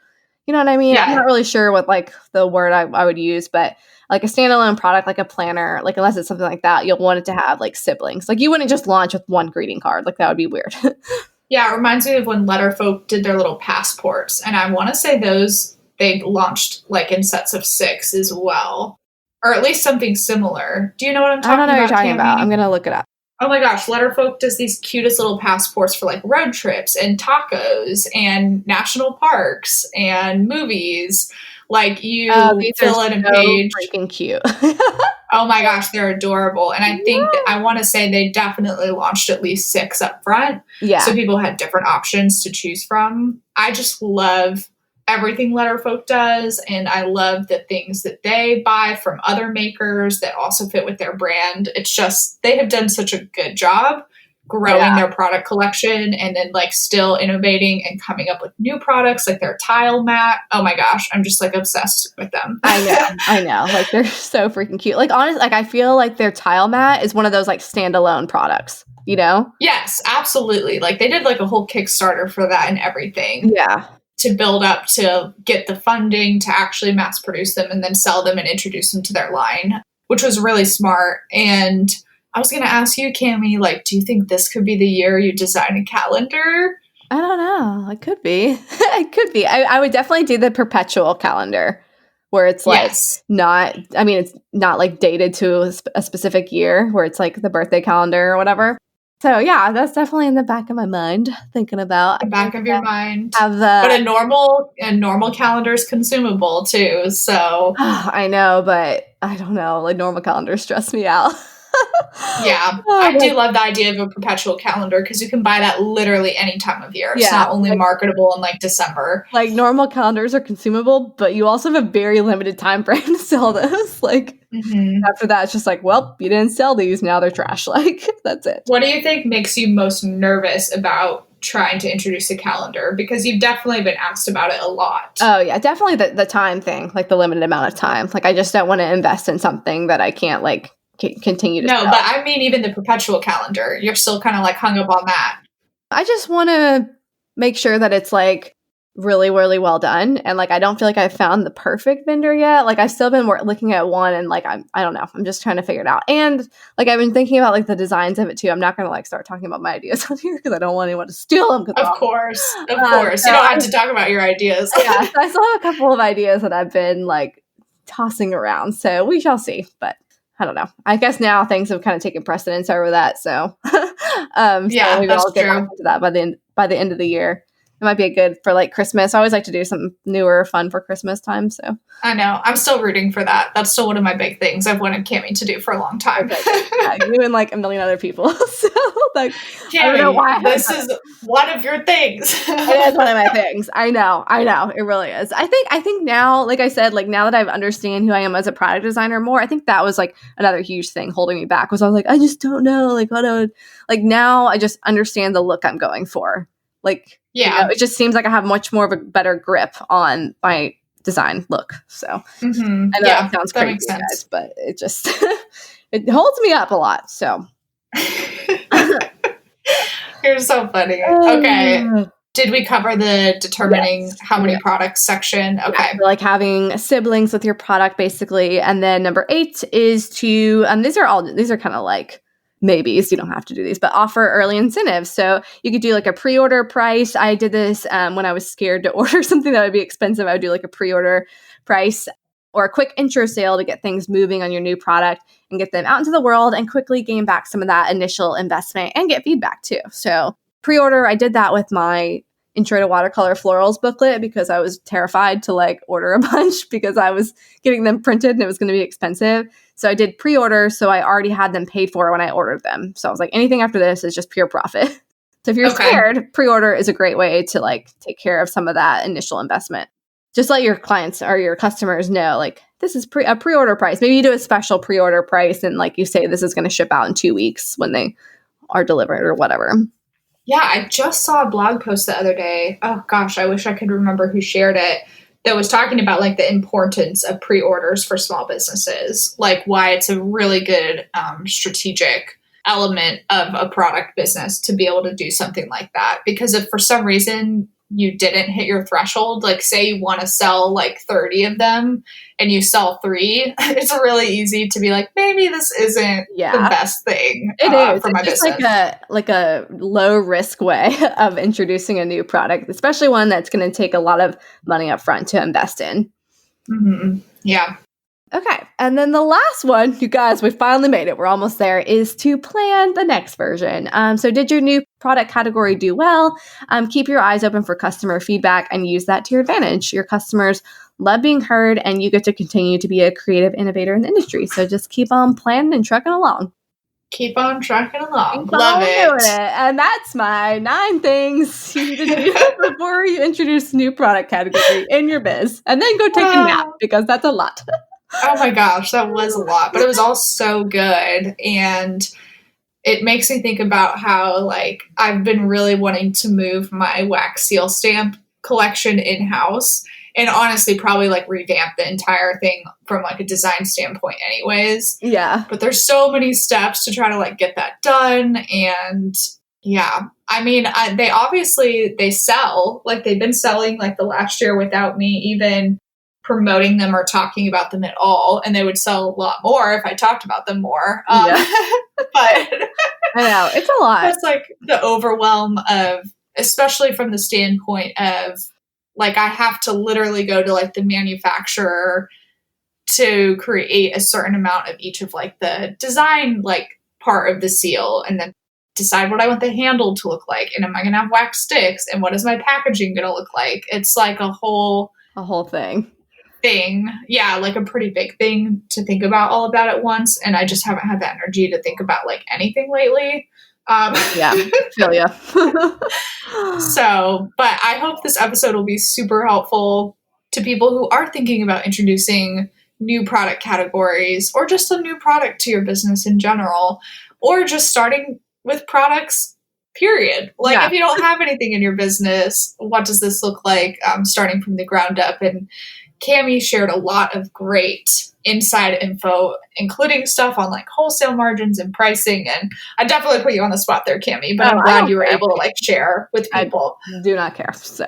You know what I mean? Yeah. I'm not really sure what like the word I would use, but like a standalone product, like a planner, like unless it's something like that, you'll want it to have like siblings. Like you wouldn't just launch with one greeting card. Like that would be weird. Yeah, it reminds me of when Letterfolk did their little passports. And I want to say those, they launched like in sets of 6 as well. Or at least something similar. Do you know what I'm talking about? I don't know what you're talking about. I'm going to look it up. Oh my gosh, Letterfolk does these cutest little passports for like road trips and tacos and national parks and movies. Like you fill in a page. Freaking cute. Oh my gosh, they're adorable. And I think that I want to say they definitely launched at least 6 up front. Yeah. So people had different options to choose from. I just love everything Letterfolk does, and I love the things that they buy from other makers that also fit with their brand. It's just, they have done such a good job growing their product collection and then like still innovating and coming up with new products like their tile mat. Oh my gosh, I'm just like obsessed with them. I know. Like they're so freaking cute. Like honestly, like I feel like their tile mat is one of those like standalone products, you know? Yes, absolutely. Like they did like a whole Kickstarter for that and everything. Yeah. To build up to get the funding to actually mass produce them and then sell them and introduce them to their line, which was really smart. And I was going to ask you, Cami, like, do you think this could be the year you design a calendar? I don't know. It could be. It could be. I would definitely do the perpetual calendar where it's like not, I mean, it's not like dated to a specific year where it's like the birthday calendar or whatever. So yeah, that's definitely in the back of my mind, thinking about the back of your mind. But a normal calendar is consumable too. So I know, but I don't know. Like normal calendars stress me out. Yeah, I do love the idea of a perpetual calendar because you can buy that literally any time of year. It's not only marketable in like December. Like normal calendars are consumable, but you also have a very limited time frame to sell those. Like after that, it's just like, well, you didn't sell these, now they're trash. Like that's it. What do you think makes you most nervous about trying to introduce a calendar? Because you've definitely been asked about it a lot. Oh yeah, definitely the time thing, like the limited amount of time. Like I just don't want to invest in something that I can't like continue to sell. But I mean even the perpetual calendar, you're still kind of like hung up on that. I just want to make sure that it's like really, really well done. And like, I don't feel like I've found the perfect vendor yet. Like I've still been looking at one and like, I don't know. I'm just trying to figure it out. And like, I've been thinking about like the designs of it too. I'm not going to like start talking about my ideas on here because I don't want anyone to steal them. Of course. You don't have to talk about your ideas. Yeah, so I still have a couple of ideas that I've been like tossing around. So we shall see. But I don't know. I guess now things have kind of taken precedence over that. So, so maybe I'll get back to that by the end of the year. It might be a good for like Christmas. I always like to do something newer, fun for Christmas time. So I know I'm still rooting for that. That's still one of my big things I've wanted Cami to do for a long time. You and like a million other people. So like, Cami, I don't know why this is one of your things. It is one of my things. I know. It really is. I think now, like I said, like now that I understand who I am as a product designer more, I think that was like another huge thing holding me back was I was like, I just don't know. Like what I would like now I just understand the look I'm going for. Like, it just seems like I have much more of a better grip on my design look. So I know that sounds crazy, guys, but it just it holds me up a lot. So you're so funny. Okay. Did we cover the determining how many products section? Okay. Like having siblings with your product, basically. And then number 8 is to these are kind of like maybes, you don't have to do these, but offer early incentives. So you could do like a pre-order price. I did this when I was scared to order something that would be expensive. I would do like a pre-order price or a quick intro sale to get things moving on your new product and get them out into the world and quickly gain back some of that initial investment and get feedback too. So pre-order, I did that with my Intro to Watercolor Florals booklet because I was terrified to like order a bunch because I was getting them printed and it was going to be expensive. So I did pre-order, so I already had them paid for when I ordered them. So I was like, anything after this is just pure profit. So if you're scared, pre-order is a great way to like take care of some of that initial investment. Just let your clients or your customers know, like, this is a pre-order price. Maybe you do a special pre-order price and like you say this is going to ship out in 2 weeks when they are delivered or whatever. Yeah, I just saw a blog post the other day. Oh gosh, I wish I could remember who shared it. That was talking about like the importance of pre-orders for small businesses, like why it's a really good strategic element of a product business to be able to do something like that. Because if for some reason you didn't hit your threshold, like say you want to sell like 30 of them and you sell 3, it's really easy to be like, maybe this isn't the best thing for my business. It's like a low risk way of introducing a new product, especially one that's going to take a lot of money up front to invest in. Mm-hmm. Yeah. Okay. And then the last one, you guys, we finally made it. We're almost there, is to plan the next version. So did your new product category do well? Keep your eyes open for customer feedback and use that to your advantage. Your customers love being heard and you get to continue to be a creative innovator in the industry. So just keep on planning and trucking along. Keep on trucking along. Keep Love on it. doing it. And that's my 9 things you need to do before you introduce a new product category in your biz. And then go take a nap because that's a lot. Oh my gosh, that was a lot, but it was all so good. And it makes me think about how, like, I've been really wanting to move my wax seal stamp collection in-house, and honestly probably like revamp the entire thing from like a design standpoint anyways. Yeah. But there's so many steps to try to like get that done. And yeah, I mean, they sell, like they've been selling like the last year without me even promoting them or talking about them at all. And they would sell a lot more if I talked about them more. Yeah. But I know, it's a lot. that's like the overwhelm of, especially from the standpoint of, like, I have to literally go to like the manufacturer to create a certain amount of each of like the design like part of the seal, and then decide what I want the handle to look like, and am I gonna have wax sticks, and what is my packaging gonna look like. It's like a whole thing. Yeah, like a pretty big thing to think about all of that at once, and I just haven't had the energy to think about like anything lately. Yeah, feel ya. So, but I hope this episode will be super helpful to people who are thinking about introducing new product categories, or just a new product to your business in general, or just starting with products, period. Like, if you don't have anything in your business, what does this look like starting from the ground up? And Cami shared a lot of great inside info, including stuff on like wholesale margins and pricing. And I definitely put you on the spot there, Cami, but I'm glad you were able to like share with people. I do not care. So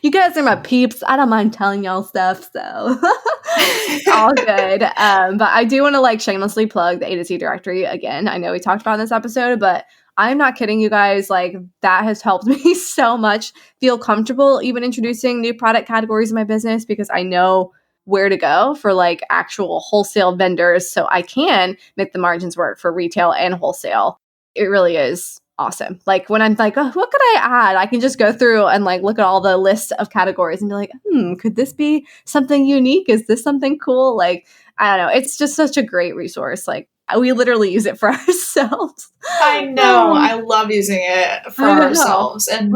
you guys are my peeps. I don't mind telling y'all stuff. So all good. But I do want to like shamelessly plug the A to Z directory again. I know we talked about in this episode, but I'm not kidding you guys. Like, that has helped me so much feel comfortable even introducing new product categories in my business, because I know where to go for like actual wholesale vendors, so I can make the margins work for retail and wholesale. It really is awesome. Like, when I'm like, oh, what could I add? I can just go through and like look at all the lists of categories and be like, could this be something unique? Is this something cool? Like, I don't know. It's just such a great resource. Like, we literally use it for ourselves. I know. I love using it for ourselves. And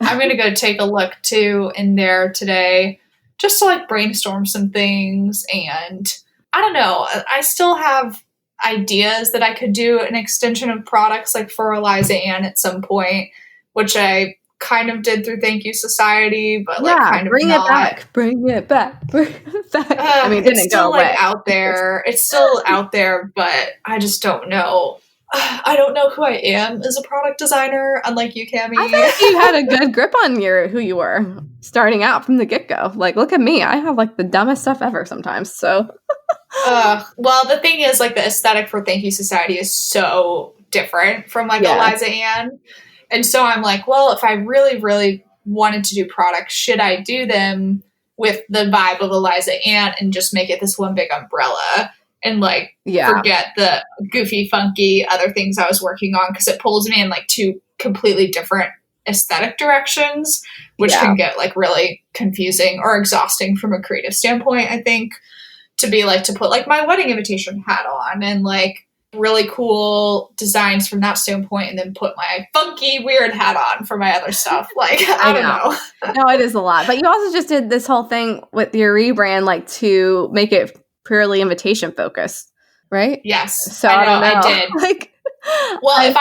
I'm going to go take a look too in there today, just to like brainstorm some things. And I don't know, I still have ideas that I could do an extension of products like for Eliza Ann at some point, which I kind of did through Thank You Society, but like kind of bring not. Bring it back. I mean, it didn't it's still go like away. out there. It's still out there, but I just don't know. I don't know who I am as a product designer, unlike you, Cami. I feel like you had a good grip on who you were starting out from the get-go. Like, look at me. I have like the dumbest stuff ever sometimes. So, well, the thing is, like, the aesthetic for Thank You Society is so different from like Eliza Ann. And so I'm like, well, if I really, really wanted to do products, should I do them with the vibe of Eliza Ann and just make it this one big umbrella? And like forget the goofy, funky other things I was working on, because it pulls me in like two completely different aesthetic directions, which can get like really confusing or exhausting from a creative standpoint. I think to put like my wedding invitation hat on and like really cool designs from that standpoint, and then put my funky, weird hat on for my other stuff. Like, I don't know. No, it is a lot. But you also just did this whole thing with your rebrand, like to make it purely invitation focused, right? Yes. So I don't know. I did. Like, well, if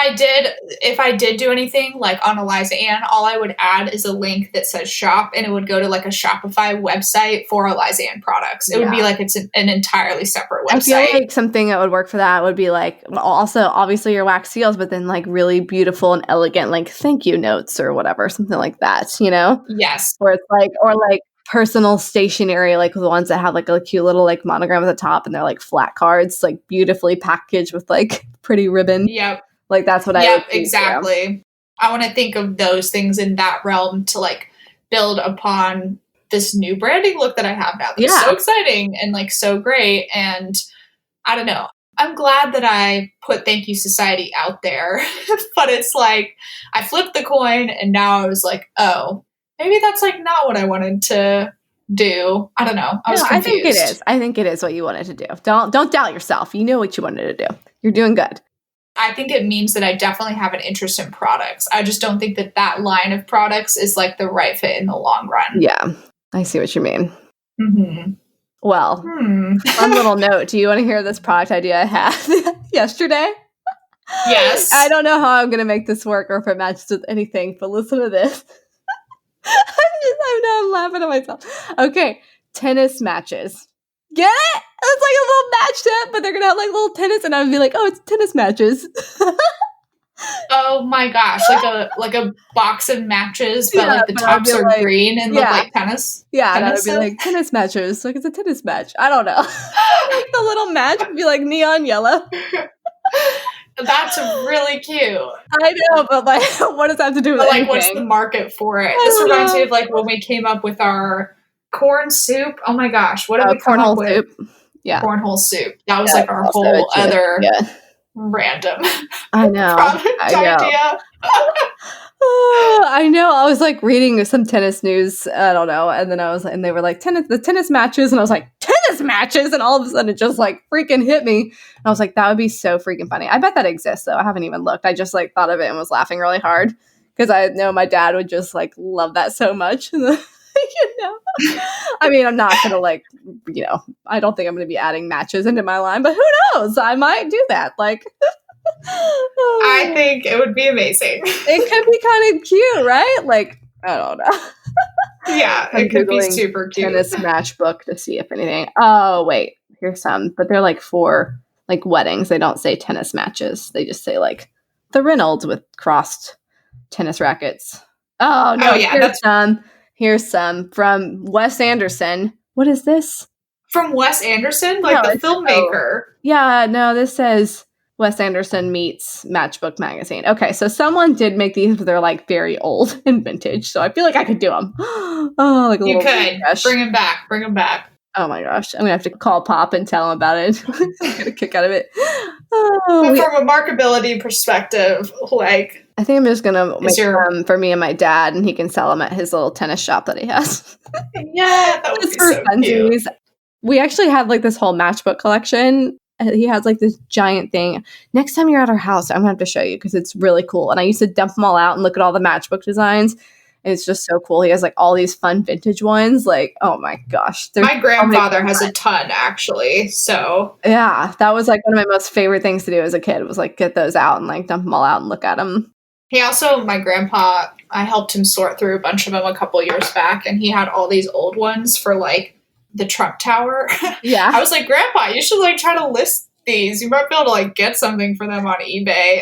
I did do anything like on Eliza Ann, all I would add is a link that says shop, and it would go to like a Shopify website for Eliza Ann products. It would be like it's an entirely separate website. I feel like something that would work for that would be like, also obviously your wax seals, but then like really beautiful and elegant like thank you notes or whatever, something like that, you know? Yes. Or it's like, or like personal stationery, like the ones that have like a cute little like monogram at the top, and they're like flat cards, like beautifully packaged with like pretty ribbon. Yep. Like that's what Yep, exactly. I want to think of those things in that realm to like build upon this new branding look that I have now. That's so exciting and like so great. And I don't know. I'm glad that I put Thank You Society out there, but it's like I flipped the coin and now I was like, oh, maybe that's like not what I wanted to do. I don't know. I was confused. I think it is. I think it is what you wanted to do. Don't doubt yourself. You know what you wanted to do. You're doing good. I think it means that I definitely have an interest in products. I just don't think that that line of products is like the right fit in the long run. Yeah, I see what you mean. Mm-hmm. Well, one little note. Do you want to hear this product idea I had yesterday? Yes. I don't know how I'm going to make this work or if it matches with anything, but listen to this. I'm laughing at myself. Okay, tennis matches. Get it? It's like a little match set, but they're going to have like little tennis, and I would be like, oh, it's tennis matches. Oh my gosh, like a box of matches, but Yeah, like the but I'd tops be are like- green and look yeah. like tennis. Yeah, and I would Tennis be set? like, tennis matches. Like, it's a tennis match. I don't know. Like the little match would be like neon yellow. That's really cute. I know, but like, what does that have to do with But like, anything? what's the market for it? I This don't reminds me know. of like when we came up with our corn soup. Oh my gosh, what did we come up cornhole with? soup. Yeah. Cornhole soup. That was Yeah, like our also whole a joke. other Yeah. random I know. product idea. I know. I was like reading some tennis news. I don't know, and then and they were like the tennis matches, and I was like, tennis matches, and all of a sudden it just like freaking hit me. And I was like, that would be so freaking funny. I bet that exists though. I haven't even looked. I just like thought of it and was laughing really hard because I know my dad would just like love that so much. You know, I mean, I'm not gonna like, you know, I don't think I'm gonna be adding matches into my line, but who knows? I might do that. Like. I think it would be amazing. It could be kind of cute, right? Like, I don't know. Yeah, I'm it could be Googling super cute. tennis match book to see if anything. Oh, wait. Here's some. But they're like for like weddings. They don't say tennis matches. They just say like the Reynolds with crossed tennis rackets. Oh, no. Oh, yeah, Here's some from Wes Anderson. What is this? From Wes Anderson, like No, the filmmaker. Yeah, no, this says Wes Anderson meets Matchbook Magazine. Okay, so someone did make these, but they're like very old and vintage. So I feel like I could do them. Oh, like a You little could refresh. bring him back. Bring him back. Oh my gosh, I'm gonna have to call Pop and tell him about it. I get a kick out of it. But from a marketability perspective, like, I think I'm just gonna make your- them for me and my dad, and he can sell them at his little tennis shop that he has. yeah, that would It's be for so cute. funsies. We actually have like this whole matchbook collection. He has like this giant thing. Next time you're at our house, I'm gonna have to show you because it's really cool. And I used to dump them all out and look at all the matchbook designs. And it's just so cool. He has like all these fun vintage ones. Like, oh my gosh. My grandfather has a ton, actually. So Yeah, that was like one of my most favorite things to do as a kid was like get those out and like dump them all out and look at them. he also, my grandpa, I helped him sort through a bunch of them a couple years back, and he had all these old ones for like the Trump Tower. Yeah. I was like, Grandpa, you should like try to list these. You might be able to like get something for them on eBay.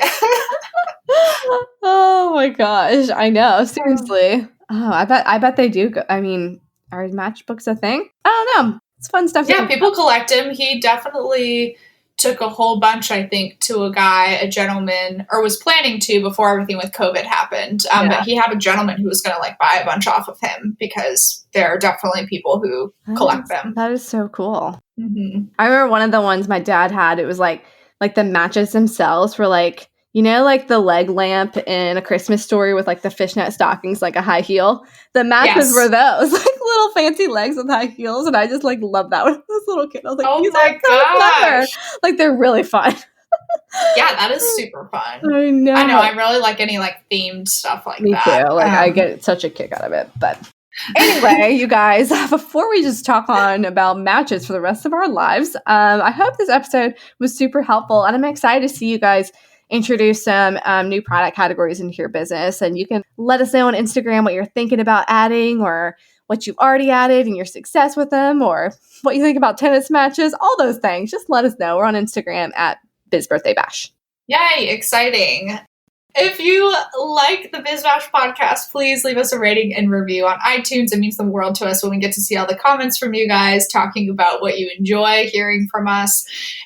Oh my gosh. I know. Seriously. Oh, I bet they do. I mean, are matchbooks a thing? I don't know. It's fun stuff. Yeah, people collect him. He definitely took a whole bunch, I think, to a gentleman, or was planning to before everything with COVID happened. But he had a gentleman who was going to like buy a bunch off of him because there are definitely people who collect them. That is so cool. Mm-hmm. I remember one of the ones my dad had. It was like the matches themselves were like, you know, like the leg lamp in A Christmas Story with like the fishnet stockings, like a high heel. The matches Yes. were those, like little fancy legs with high heels, and I just like loved that when I was a little kid. I was like, Oh these my are so clever. gosh. Like they're really fun. Yeah, that is super fun. I know. I really like any like themed stuff like Me that. too. Like I get such a kick out of it. But anyway, you guys, before we just talk on about matches for the rest of our lives, I hope this episode was super helpful, and I'm excited to see you guys introduce some new product categories into your business. And you can let us know on Instagram what you're thinking about adding, or what you've already added and your success with them, or what you think about tennis matches, all those things. Just let us know. We're on Instagram at Biz Birthday Bash. Yay, exciting. If you like the Biz Bash podcast, please leave us a rating and review on iTunes. It means the world to us when we get to see all the comments from you guys talking about what you enjoy hearing from us.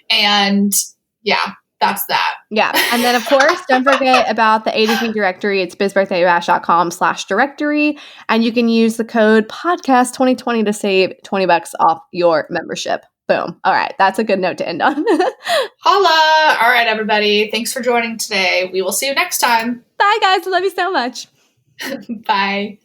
And yeah, that's that. Yeah. And then, of course, don't forget about the ADP directory. It's bizbirthdaybash.com/directory. And you can use the code podcast2020 to save $20 off your membership. Boom. All right. That's a good note to end on. Holla! All right, everybody. Thanks for joining today. We will see you next time. Bye, guys. I love you so much. Bye.